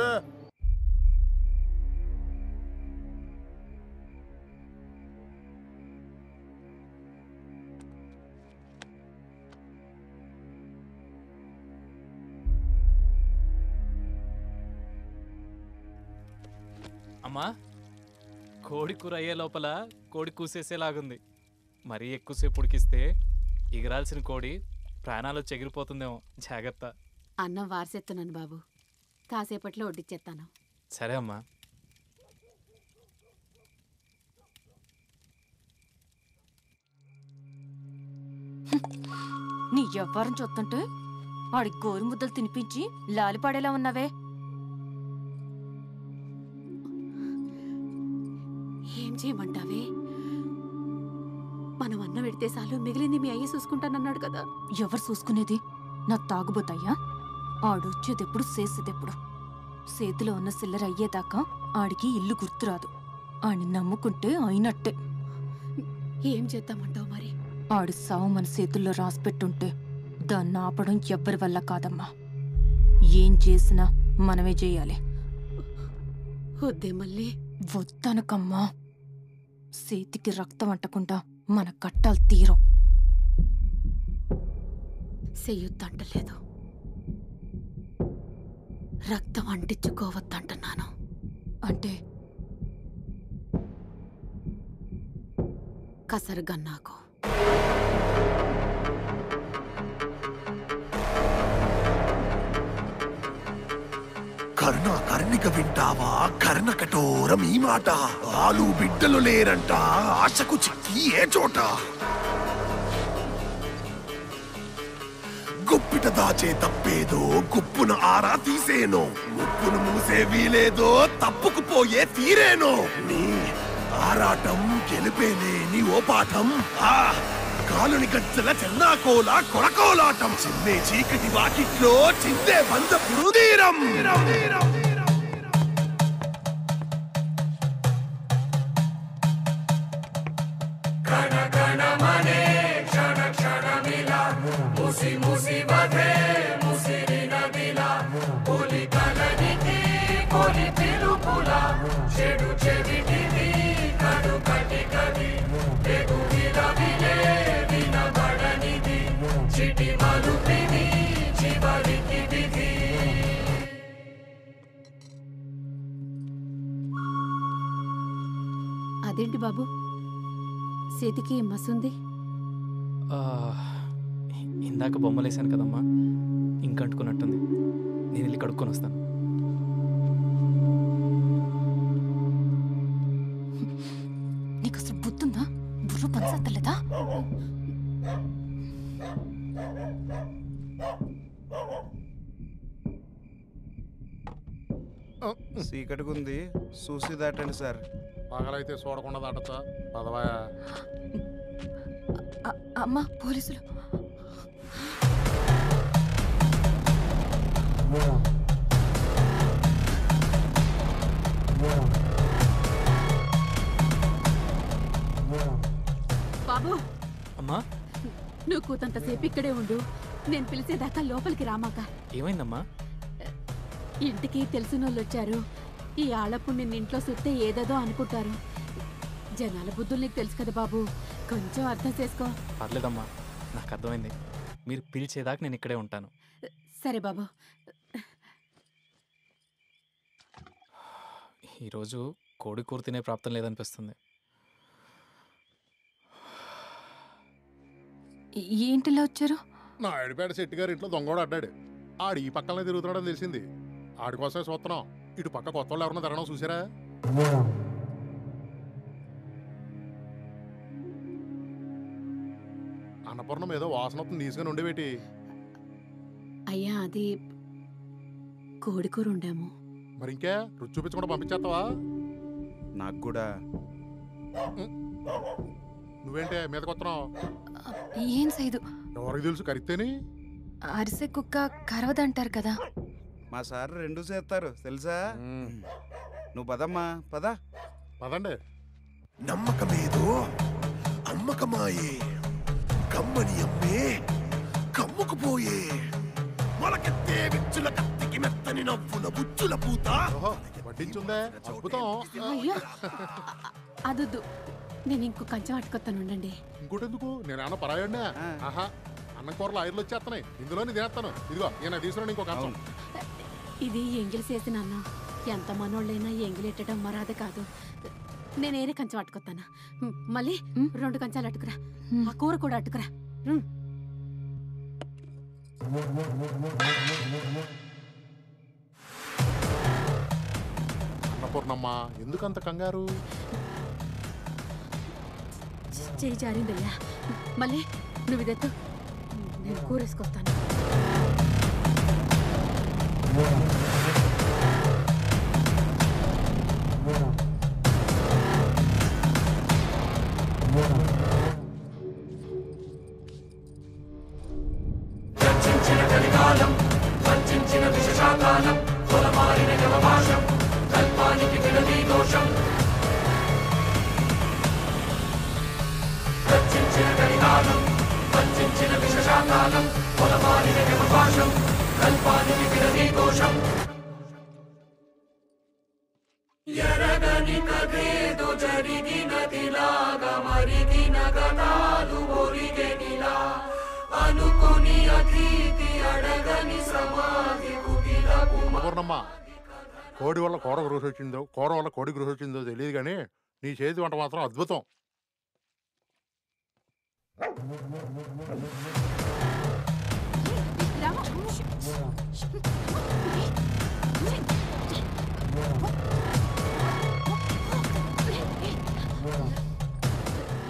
[SPEAKER 8] అమ్మా, కోడి కూర అయ్యే లోపల కోడి కూసేసేలాగుంది. మరీ ఎక్కువసేపు ఉడికిస్తే ఎగరాల్సిన కోడి ప్రాణాలు చెగిరిపోతుందేమో, జాగ్రత్త.
[SPEAKER 10] అన్నం వారసెత్తున్నాను బాబు, కాసేపట్లో వడ్డిచ్చేస్తాను.
[SPEAKER 8] సరే అమ్మా.
[SPEAKER 6] నీ వ్యాపారం చూస్తుంటే వాడి గోరు ముద్దలు తినిపించి లాలిపాడేలా ఉన్నావే.
[SPEAKER 10] ఏం చేయమంటావే? మనం అన్న పెడితే చాలు, మిగిలింది మీ అయ్యి చూసుకుంటానన్నాడు కదా.
[SPEAKER 6] ఎవరు చూసుకునేది? నా తాగుబోతాయ్యా? ఆడొచ్చేదెప్పుడు చేసేదెప్పుడు? చేతిలో ఉన్న సిల్లర అయ్యేదాకా ఆడికి ఇల్లు గుర్తురాదు. ఆడిని నమ్ముకుంటే అయినట్టే.
[SPEAKER 10] ఏం చేద్దామంటావు మరి?
[SPEAKER 6] ఆడి సావు మన చేతుల్లో రాసిపెట్టుంటే దాన్ని ఆపడం ఎవ్వరి వల్ల కాదమ్మా. ఏం చేసినా మనమే చేయాలి.
[SPEAKER 10] వద్దే మళ్ళీ.
[SPEAKER 6] వద్దనకమ్మా. చేతికి రక్తం అంటకుండా మన కట్టాలు తీరం.
[SPEAKER 10] చెయ్యొద్దంటలేదు, రక్తం అంటించుకోవద్దంటున్నాను.
[SPEAKER 6] అంటే
[SPEAKER 10] కసరుగన్నాకు.
[SPEAKER 15] కర్ణిక వింటావా? కర్ణ కఠోరం ఈ మాట. ఆలు బిడ్డలు లేరంట, ఆశకు చిక్కి ఏ చోట. గుప్పిట దాచే తప్పేదో గుప్పున ఆరా తీసేనో. ముప్పును మూసే వీలేదో తప్పుకు పోయే తీరేనో. నీ ఆరాటం గెలిపేలేని ఓ పాఠం. కాలుని గజ్జల చెన్నాకోల కొడకోలాటం చిన్నే చీకటి వాకిట్లో చిందే బంధపుడు తీరం
[SPEAKER 4] అదేంటి బాబు చేతికి మసుంది?
[SPEAKER 8] ఇందాక బొమ్మలేసాను కదమ్మా, ఇంకంటుకున్నట్టుంది. నేను వెళ్ళి కడుక్కొని వస్తాను.
[SPEAKER 6] నీకు అసలు బుద్ధుందా? బుర్ర పనిచేస్తలేదా?
[SPEAKER 16] చీకటిగుంది, చూసి దాటండి సార్.
[SPEAKER 17] పగలైతే చూడకుండా దాటచ్చా పదవాయా.
[SPEAKER 6] అమ్మా, పోలీసులు.
[SPEAKER 4] బాబు,
[SPEAKER 8] అమ్మా
[SPEAKER 4] నువ్వు కూతంతసేపు ఇక్కడే ఉండు. నేను పిలిచేదాకా లోపలికి రామాక.
[SPEAKER 8] ఏమైందమ్మా?
[SPEAKER 4] ఇంటికి తెలిసిన వాళ్ళు వచ్చారు. ఈ ఆళ్ళప్పుడు నిన్న ఇంట్లో సుత్తే ఏదేదో అనుకుంటారు. జనాల బుద్ధులు నీకు తెలుసు కదా బాబు, కొంచెం అర్థం చేసుకో.
[SPEAKER 8] పర్లేదమ్మా, నాకు అర్థమైంది. మీరు పిలిచేదాకా నేను ఇక్కడే ఉంటాను.
[SPEAKER 4] సరే బాబు.
[SPEAKER 8] ఈరోజు కోడి కూర తినే ప్రాప్తం లేదనిపిస్తుంది.
[SPEAKER 6] ఏంటిలా వచ్చారు?
[SPEAKER 17] నా ఆడిపేట శెట్టి గారి ఇంట్లో దొంగోడు అడ్డాడు. ఆడు ఈ పక్కనే తిరుగుతున్నాడని తెలిసింది. ఆడి కోసమే చూస్తున్నాం. ఇటు పక్క కొత్త వాళ్ళు ఎవరన్నా తిరగడం చూసారా? అన్నపూర్ణం ఏదో వాసన తీసుకుని ఉండేవేటి?
[SPEAKER 4] అయ్యా, అది కోడికూర ఉండాము.
[SPEAKER 17] మరి ఇంకే రుచి చూపించకుండా పంపించేస్తావా?
[SPEAKER 16] నాకు కూడా.
[SPEAKER 17] నువ్వేంటే మీద కొత్తనావు?
[SPEAKER 6] ఏం సైదు.
[SPEAKER 17] ఎవరికి తెలుసు కరిస్తేని?
[SPEAKER 6] అరిసె కుక్క కరవదంటారు కదా.
[SPEAKER 16] మా సార్ రెండు చేస్తారు తెలుసా. నువ్వు పదమ్మా, పద.
[SPEAKER 17] పదండి.
[SPEAKER 15] నమ్మకమేదో అమ్మకమాయే, కమ్మని అమ్మే కమ్ముకుపోయే, మొలకెత్తే విచ్చుల కత్తికి మెత్తని నవ్వుల బుచ్చుల పూత.
[SPEAKER 17] వడ్డించుందే, అద్భుతం.
[SPEAKER 4] అయ్యో, అదొద్దు. నేను ఇంకో కంచెం అట్టుకొస్తాను ఉండండి.
[SPEAKER 17] ఇంకోటెందుకు? నేనేమన్నా పరాయడినా? ఆహా, అన్నం కూరలు ఆయిర్లు వచ్చేస్తున్నాయి. ఇందులోని తినేస్తాను. ఇదిగో నేను తీసుకున్నాను ఇంకో కంచం.
[SPEAKER 4] ఇది ఎంగిలి చేసిన అన్న. ఎంత మనోళ్ళైనా ఎంగిలెట్టడం మరాదే కాదు. నేనేరే కంచెం అట్టుకొస్తాను. మళ్ళీ 2 కంచాలు అట్టుకురా. ఆ కూర కూడా అట్టుకురా.
[SPEAKER 17] అన్నపూర్ణమ్మ, ఎందుకంత కంగారు?
[SPEAKER 4] చేయి జారిందయ్యా. మళ్ళీ నువ్వు ఇదెత్తు, నేను కూర వేసుకొస్తాను.
[SPEAKER 18] ఎరగని కథేదో జరిగినదిలాగా మరిగిన గతాలు ఒరిగెనిలా అనుకుని అతిథి అడగని సమాధి కుటిలకు.
[SPEAKER 17] అన్నపూర్ణమ్మ, కోడి వల్ల కూర రుచి వచ్చిందో, కూర వల్ల కోడికి రుచి వచ్చిందో తెలియదు కానీ నీ చేతి వంట మాత్రం అద్భుతం.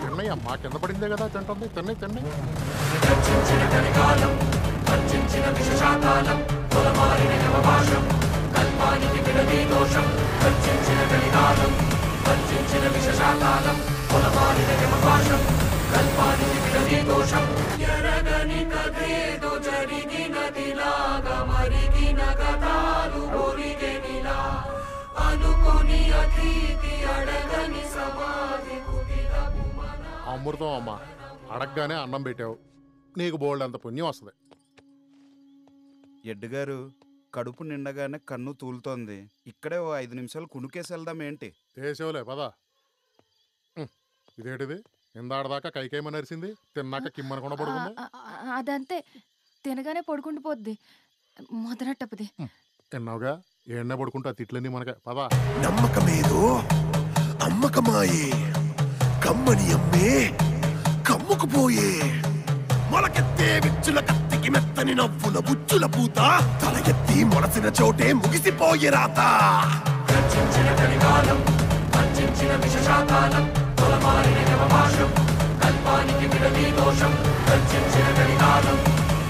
[SPEAKER 17] తిన్నయ్యమ్మా, కింద పడిందే కదా తింటుంది. తిన్నై తిన్నై.
[SPEAKER 18] కల్పానికి విడది దోషం ఎరగని కథేదో జరిగినదిలాగా మరిగిన కథాలు ఒరిగెనిలా అనుకుని అతిథి అడగని సమాధి కుటిలపు మన
[SPEAKER 17] అమృతం అమ్మ, అడగగానే అన్నం పెట్టావు, నీకు బోల్డ్ అంత పుణ్యం వస్తుంది.
[SPEAKER 16] ఎడ్డుగారు కడుపు నిండగానే కన్ను తూలుతోంది. ఇక్కడే ఓ 5 నిమిషాలు కునుకేసి వెళ్దాం ఏంటి?
[SPEAKER 17] వేసేవులే పదా. ఇదేంటిది ఇందాడదాకా కైకేమని అరిసింది, తిన్నాక కిమ్మనకుండా పడుకుంది.
[SPEAKER 6] అదంతే, తినగానే పడుకుండిపోద్ది, మొదలట్టపది.
[SPEAKER 17] తిన్నావుగా, ఏడనే పడుకుంటా తిట్లన్నీ మనకే పదా.
[SPEAKER 15] నమ్మకమేదో అమ్మకమాయే, కమ్మని అమ్మే కమ్ముకుపోయే, మొలకెత్తే విచ్చుల కత్తికి మెత్తని నవ్వుల బుచ్చుల పూత, తల ఎత్తి మొలసిన చోటే ముగిసిపోయే రాత.
[SPEAKER 18] గర్జించిన కలికాలం వంచిన విషశాకాలం తొలమారిన యమభాషం కల్పానికి విడది దోషం. గర్జించిన కలికాలం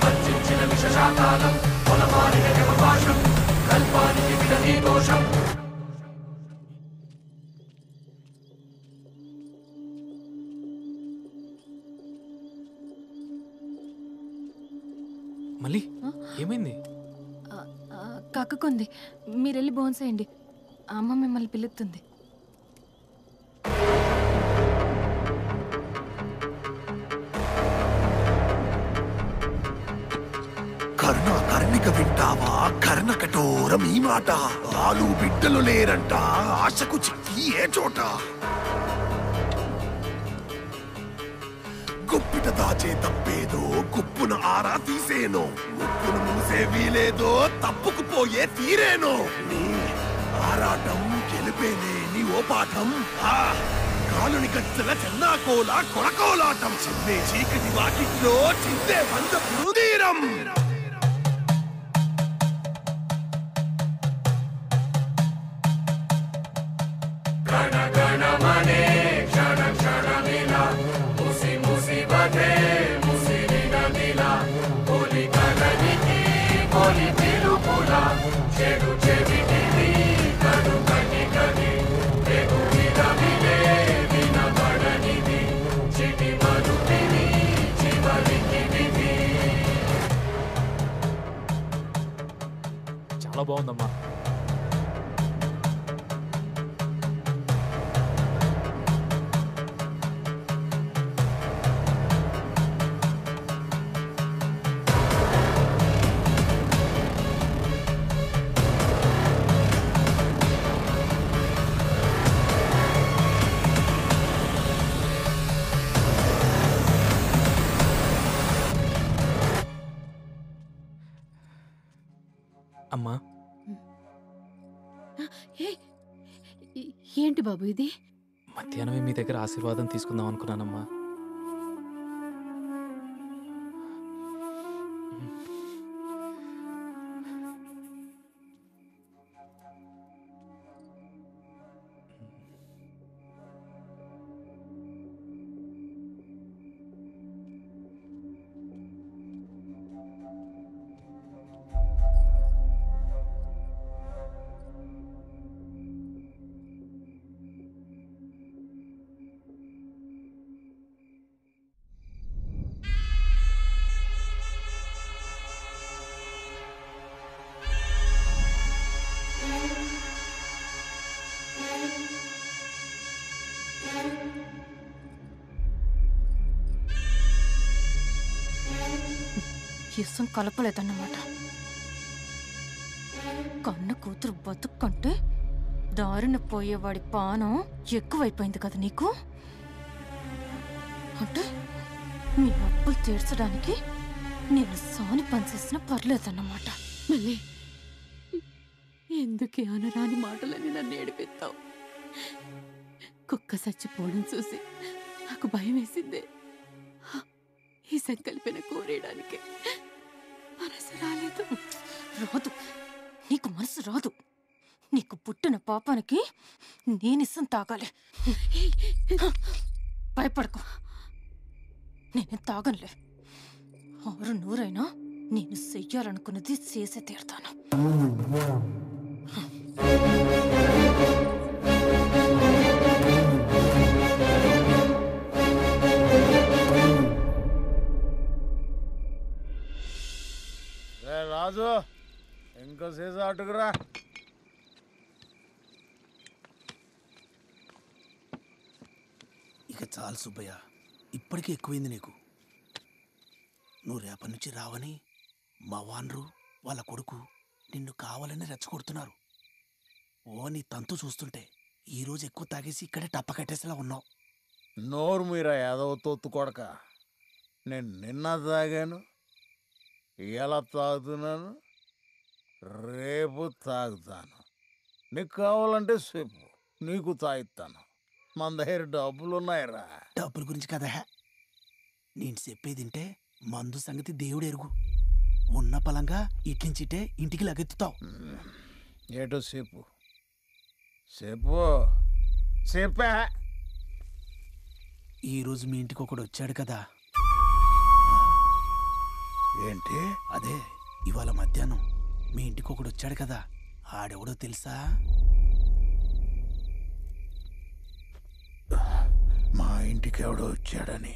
[SPEAKER 18] వంచిన విషశాకాలం తొలమారిన యమభాషం కల్పానికి విడది దోషం.
[SPEAKER 8] మళ్ళీ ఏమైంది?
[SPEAKER 6] కక్కుకుంది, మీరెళ్ళి భోంచేయండి, అమ్మ మిమ్మల్ని పిలుస్తుంది.
[SPEAKER 15] కర్ణిక వింటావా కర్ణ కఠోరం ఈ మాట, ఆలు బిడ్డలు లేరంట ఆశకు చిక్కి ఏ చోట. గుప్పిట దాచే తప్పేదో గుప్పున ఆరా తీసేనో, ముప్పును మూసే వీలేదో తప్పుకుపోయే తీరేనో. నీ ఆరాటం గెలిపేనే నీ ఓ పాఠం, కాలుని గచ్చల చెన్నాకోల కొడకోలాటం. చిన్నే చీకటి వాకిట్లో చిందే వంద పురుదీరం.
[SPEAKER 18] గణ గణమనే క్షణ క్షణమిలా ముసి ముసి బధే ముసిరిన దిలా ఒలి కలనికి ఒలి పిలుపుల చెడు చెవిటివి కడు కని కని తెగు వినవిలే వినబడనిది చిటి మరుపిని చివరికి విధి.
[SPEAKER 8] చాలా బాగుందమ్మా. అమ్మా,
[SPEAKER 4] ఏంటి బాబు ఇది?
[SPEAKER 8] మధ్యాహ్నమే మీ దగ్గర ఆశీర్వాదం తీసుకుందాం అనుకున్నానమ్మా.
[SPEAKER 6] ఇసం కలపలేదన్నమాట. కన్న కూతురు బతుక్కంటే దారిన పోయేవాడి పానం ఎక్కువైపోయింది కదా నీకు. అంటే మీ అప్పులు తీర్చడానికి నేను సాని పనిచేసినా పర్లేదన్నమాట.
[SPEAKER 4] మళ్ళీ ఎందుకే అనరాని మాటలని నన్ను ఏడిపిస్తావు? కుక్క చచ్చిపోవడం చూసి నాకు భయం వేసిందే. ఈ సంకల్పన కోరేయడానికి మనసు రాలేదు.
[SPEAKER 6] రాదు, నీకు మనసు రాదు. నీకు పుట్టిన పాపానికి నేనిసం తాగాలి. భయపడకు, నేనే తాగనులే. 600 నేను చెయ్యాలనుకున్నది చేసే తీరుతాను.
[SPEAKER 13] రాజు ఇంకో సీజా అటుకురా.
[SPEAKER 3] ఇక చాలు సుబ్బయ్య, ఇప్పటికే ఎక్కువైంది నీకు. నువ్వు రేపటి నుంచి రావని మా వాన్రు వాళ్ళ కొడుకు నిన్ను కావాలని రెచ్చగొడుతున్నారు. ఓ నీ తంతు చూస్తుంటే ఈరోజు ఎక్కువ తాగేసి ఇక్కడే టప్ప కట్టేసేలా ఉన్నావు.
[SPEAKER 13] నోరు మీరా ఏదో తొత్తు కొడక. నేను నిన్న తాగాను, ఎలా తాగుతున్నాను, రేపు తాగుతాను. నీకు కావాలంటే చెప్పు, నీకు తాగిస్తాను. మన దగ్గర డబ్బులు ఉన్నాయిరా.
[SPEAKER 3] డబ్బుల గురించి కదా నేను చెప్పేదింటే మందు సంగతి దేవుడు ఎరుగు. ఉన్న పలంగా ఇట్లించిటే ఇంటికి లగెత్తుతావు.
[SPEAKER 13] ఏటో చెప్పు చెప్పు చెప్పా.
[SPEAKER 3] ఈరోజు మీ ఇంటికి ఒకడు వచ్చాడు కదా.
[SPEAKER 13] ఏంటి?
[SPEAKER 3] అదే ఇవాళ మధ్యాహ్నం మీ ఇంటికి ఒకడు వచ్చాడు కదా, ఆడెవడో తెలుసా?
[SPEAKER 13] మా ఇంటికి ఎవడో వచ్చాడని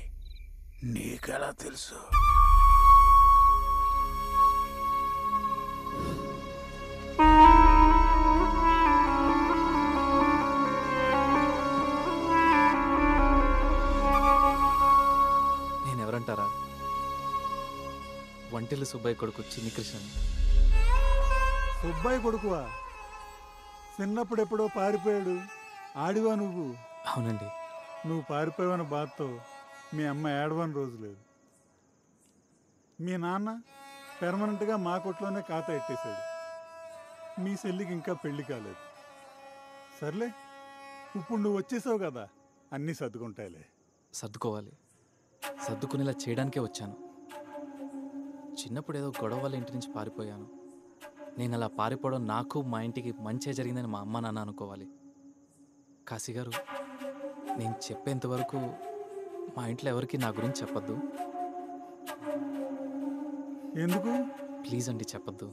[SPEAKER 13] నీకెలా తెలుసు?
[SPEAKER 8] నేనెవరంటారా? వంటిల్లు సుబ్బయ్య కొడుకు చిన్ని కృష్ణని.
[SPEAKER 14] సుబ్బయ్య కొడుకువా? చిన్నప్పుడెప్పుడో పారిపోయాడు ఆడివా నువ్వు?
[SPEAKER 8] అవునండి.
[SPEAKER 14] నువ్వు పారిపోయావన్న బాధతో మీ అమ్మ ఏడవని రోజు లేదు. మీ నాన్న పెర్మనెంట్గా మా కొట్లోనే ఖాతా ఎట్టేశాడు. మీ చెల్లికి ఇంకా పెళ్లి కాలేదు. సర్లే, ఇప్పుడు నువ్వు వచ్చేసావు కదా, అన్నీ సర్దుకుంటాయిలే.
[SPEAKER 8] సర్దుకోవాలి, సర్దుకునేలా చేయడానికే వచ్చాను. చిన్నప్పుడు ఏదో గొడవ వల్ల ఇంటి నుంచి పారిపోయాను. నేను అలా పారిపోవడం నాకు మా ఇంటికి మంచిగా జరిగిందని మా అమ్మ నాన్న అనుకోవాలి. కాశీ గారు, నేను చెప్పేంతవరకు మా ఇంట్లో ఎవరికి నా గురించి చెప్పొద్దు.
[SPEAKER 14] ఎందుకు?
[SPEAKER 8] ప్లీజ్ అండి, చెప్పొద్దు.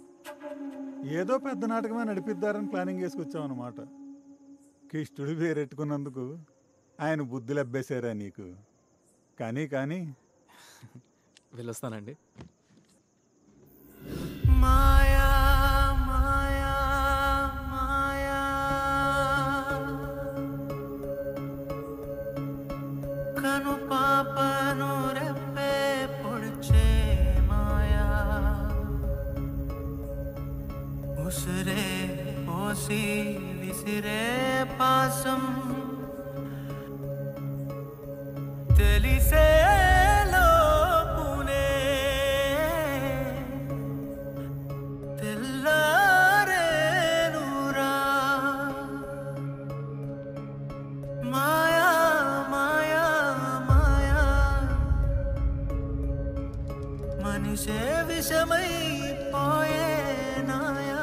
[SPEAKER 14] ఏదో పెద్ద నాటకమే నడిపిద్దారని ప్లానింగ్ వేసుకొచ్చావు అన్నమాట. కిష్టుడు పేరెట్టుకున్నందుకు ఆయన బుద్ధులు అబ్బేశారా నీకు? కానీ
[SPEAKER 8] వెళ్ళొస్తానండి.
[SPEAKER 18] మాయా మాయా మాయా కను పాపను రెప్పే పొడిచే మాయా ఉసిరే పోసి విసిరే పాసం తెలిసే మనిషే విషమై పోయే నాయా.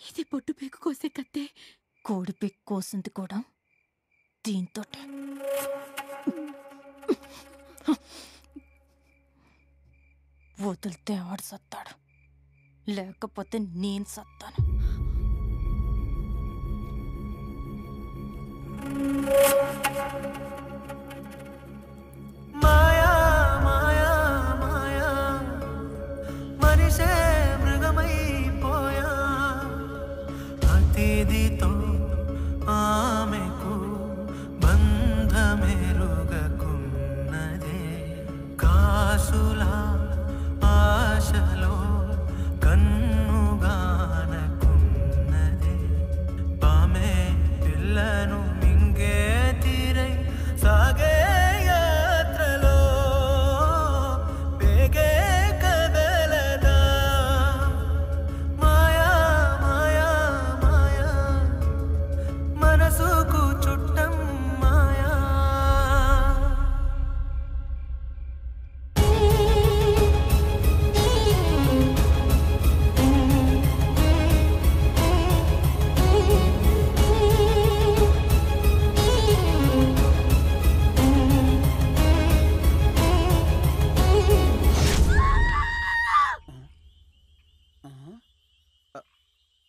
[SPEAKER 4] ఇది పొట్టు పీకు కోసే కత్తే.
[SPEAKER 6] కోడి పీక్ కోసింది కూడా దీంతో. వదిలితే ఆడు సత్తాడు, లేకపోతే నేను సత్తాను.
[SPEAKER 18] మాయా మాయా మాయా మనిషే మృగమైపోయా. అతిథితో ఆమెకు బంధమెరుగకున్నదే. కాసులా ఆశలో కన్నుగానకున్నదే. పామే పిల్లను మింగే తీరై సాగే యాత్రలో పేగే కదలదా. మాయా మాయా మాయా మనసుకు చుట్టం మాయా.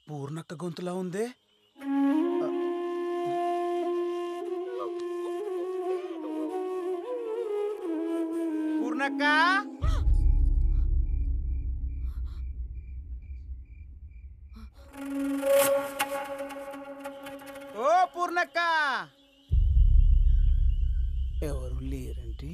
[SPEAKER 3] పూర్ణక్క గొంతులా ఉందే.
[SPEAKER 2] పూర్ణక్క ఓ పూర్ణక్క ఎవరు లేరంటే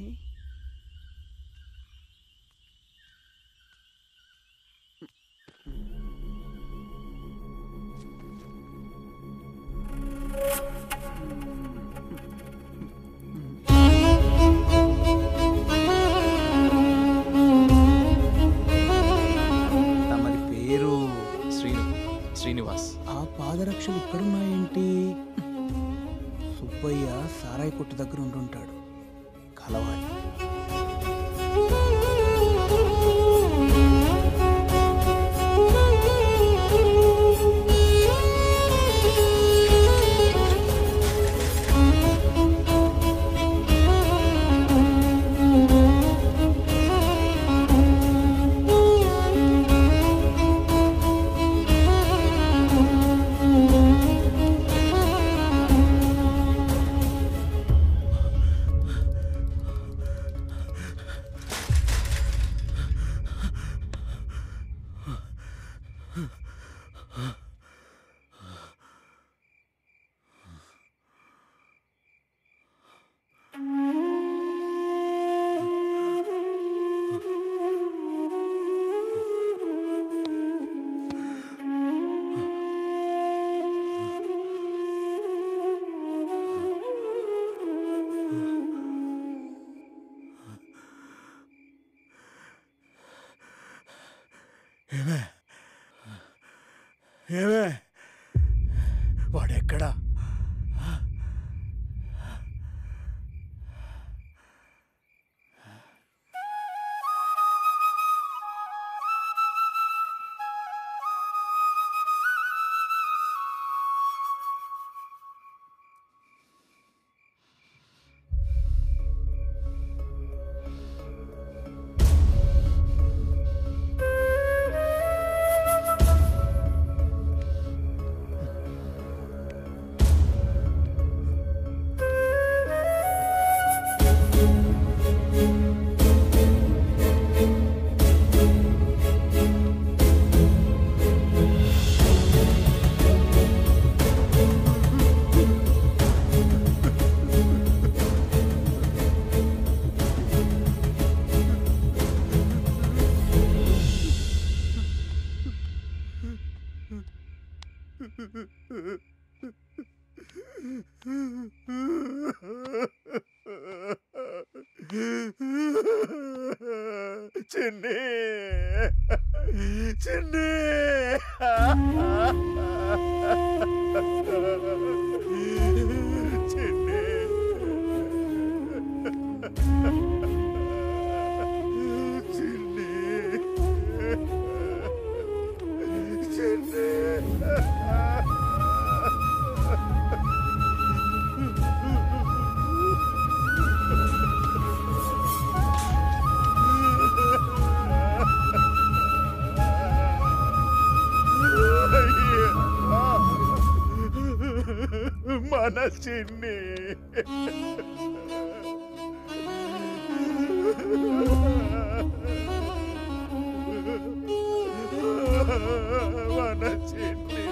[SPEAKER 8] తమరి పేరు శ్రీనివాస్.
[SPEAKER 2] ఆ పాదరక్షలు ఇక్కడున్నాయేంటి? సుబ్బయ్య సారాయి కొట్టు దగ్గర ఉంటుంటాడు, కలవాలి.
[SPEAKER 3] ఏమే వాడెక్కడా? చిన్ని చిన్ని చిన్ని చిన్ని చిన్ని మన చిన్ని మన చిన్ని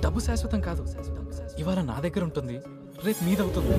[SPEAKER 8] డబ్బు శాశ్వతం కాదు. ఇవాళ నా దగ్గర ఉంటుంది, రేపు మీదవుతుంది.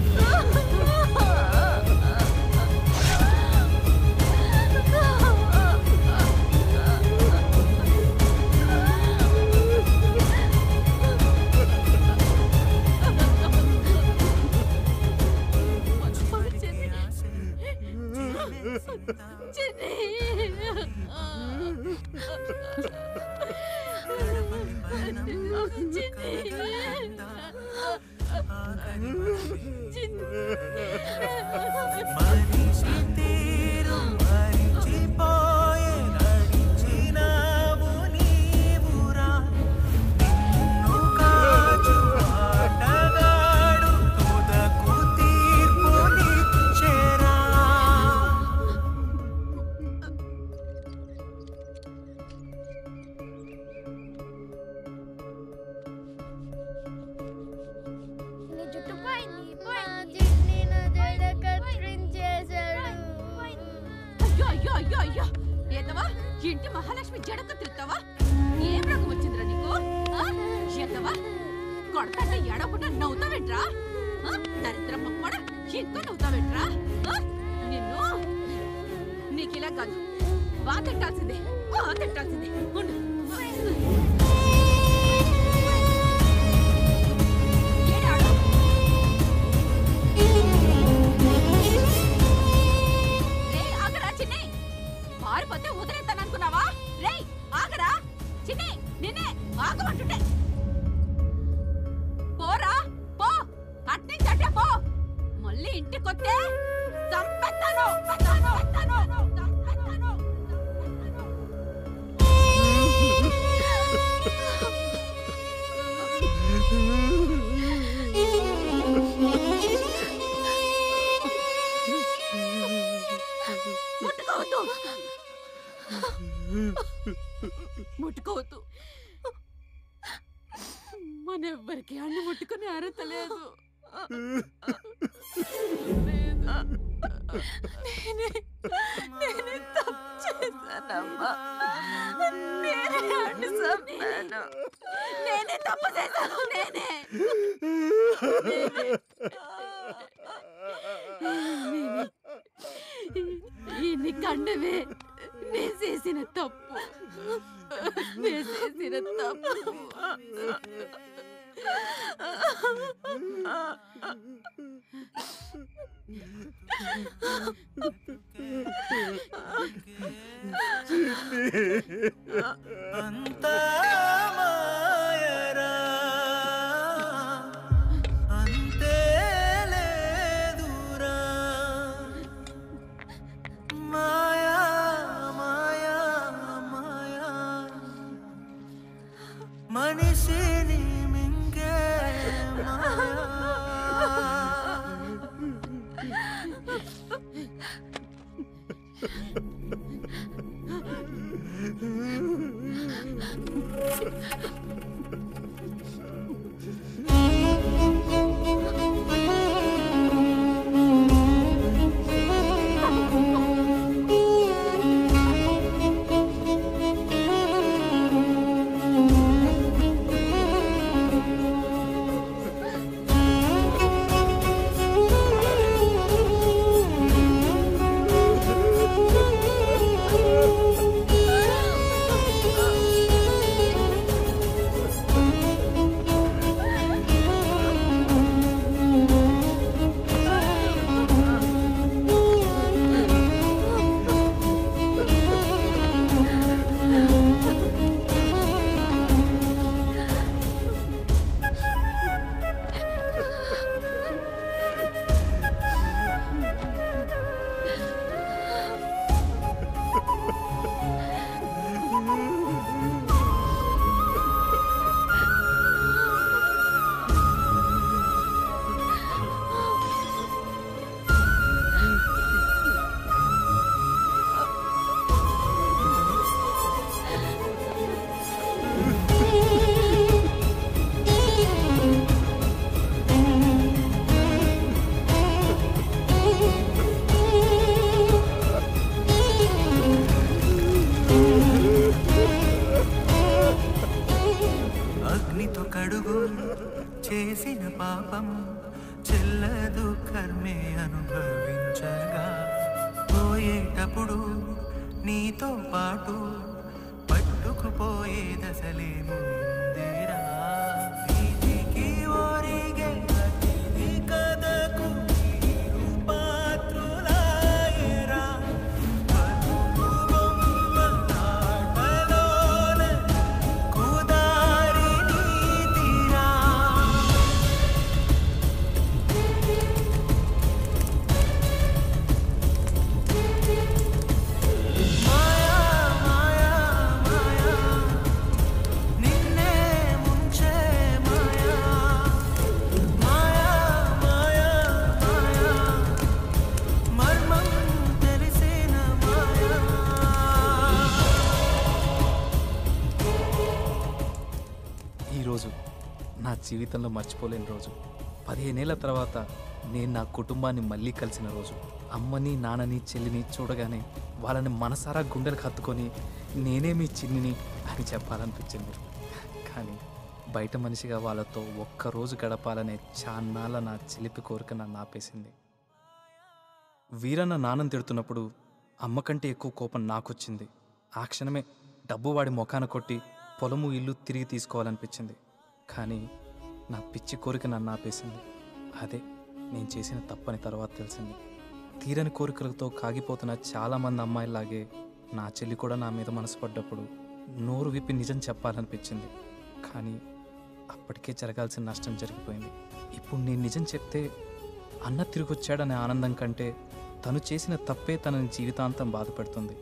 [SPEAKER 18] మనిషి తీరు మరిచిపోయే నడిచినావు నీవురా నిన్ను కాచు ఆటగాడు తుదకు తీర్పునిచ్చెరా
[SPEAKER 10] అయ్యో అయ్యో అయ్యో అయ్యో ఏదవా ఇంటి మహాలక్ష్మి జడక తిరుగుతావా ఏం రకం వచ్చిందిరా నీకు ఏదవా కొడతంటే ఎడకుండా నవ్వుతావేంట్రా దరిద్రమ్మ కూడా ఇంకా నవ్వుతావేంట్రా నిన్ను నీకు ఇలా కాదు తిట్టాల్సిందే తిట్టాల్సిందే ఉండు పారిపోతే వదిలేస్తాననుకున్నావా? రేయ్ ఆగరా చిన్ని, నిన్నే ఆగమంటుంటే పోరా పో, అట్నుంచి అట్టే పో. మళ్ళీ ఇంటికొస్తే చంపేస్తాను. ముట్టుకోవద్దు. మనెవ్వరికి అన్ని ముట్టుకునే అర్హత లేదు. నేనే తప్పు చేశానమ్మా. నేనే అడ్డు చంపాను. నేనే తప్పు చేశాను. నేనే ఇన్ని కండవే నేను చేసిన తప్పు.
[SPEAKER 18] అంతా మాయరా అంతే లేదురా మాయా మాయా మాయా మనిషిని మింగే మాయా అగ్నితో కడుగు చేసిన పాపం చెల్లదు కర్మే అనుభవించగా పోయేటప్పుడు నీతో పాటు పట్టుకుపోయే దశలే ముందేరా వీధికి ఒరిగే అతిథి కథకు మీరు పాత్రులాయరా
[SPEAKER 8] జీవితంలో మర్చిపోలేని రోజు. 15 ఏళ్ల తర్వాత నేను నా కుటుంబాన్ని మళ్ళీ కలిసిన రోజు. అమ్మని, నాన్నని, చెల్లిని చూడగానే వాళ్ళని మనసారా గుండెలకు హత్తుకొని నేనే మీ చిన్నిని అని చెప్పాలనిపించింది. కానీ బయట మనిషిగా వాళ్ళతో ఒక్కరోజు గడపాలనే చాన్నాళ్ళ నా చిలిపి కోరిక నన్ను ఆపేసింది. వీరన్న నాన్నని తిడుతున్నప్పుడు అమ్మ కంటే ఎక్కువ కోపం నాకొచ్చింది. ఆ క్షణమే డబ్బు వాడి ముఖాన కొట్టి పొలము ఇల్లు తిరిగి తీసుకోవాలనిపించింది. కానీ నా పిచ్చి కోరిక నన్ను ఆపేసింది. అదే నేను చేసిన తప్పని తర్వాత తెలిసింది. తీరని కోరికలతో కాగిపోతున్న చాలామంది అమ్మాయిలాగే నా చెల్లి కూడా నా మీద మనసు పడ్డప్పుడు నోరు విప్పి నిజం చెప్పాలనిపించింది. కానీ అప్పటికే జరగాల్సిన నష్టం జరిగిపోయింది. ఇప్పుడు నేను నిజం చెప్తే అన్న తిరిగొచ్చాడనే ఆనందం కంటే తను చేసిన తప్పే తనని జీవితాంతం బాధపెడుతుంది.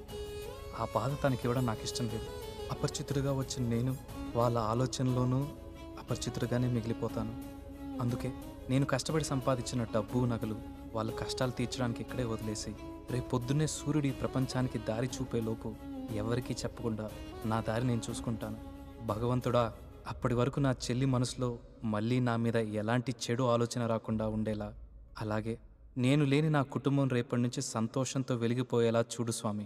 [SPEAKER 8] ఆ బాధ తనకివ్వడం నాకు ఇష్టం లేదు. అపరిచితుడిగా వచ్చిన నేను వాళ్ళ ఆలోచనలోనూ అపరిచితుడిగానే మిగిలిపోతాను. అందుకే నేను కష్టపడి సంపాదించిన డబ్బు, నగలు వాళ్ళ కష్టాలు తీర్చడానికి ఇక్కడే వదిలేసి రేపు పొద్దున్నే సూర్యుడి ప్రపంచానికి దారి చూపే లోపు ఎవరికీ చెప్పకుండా నా దారి నేను చూసుకుంటాను. భగవంతుడా, అప్పటి వరకు నా చెల్లి మనసులో మళ్ళీ నా మీద ఎలాంటి చెడు ఆలోచన రాకుండా ఉండేలా, అలాగే నేను లేని నా కుటుంబం రేపటి నుంచి సంతోషంతో వెలిగిపోయేలా చూడు స్వామి.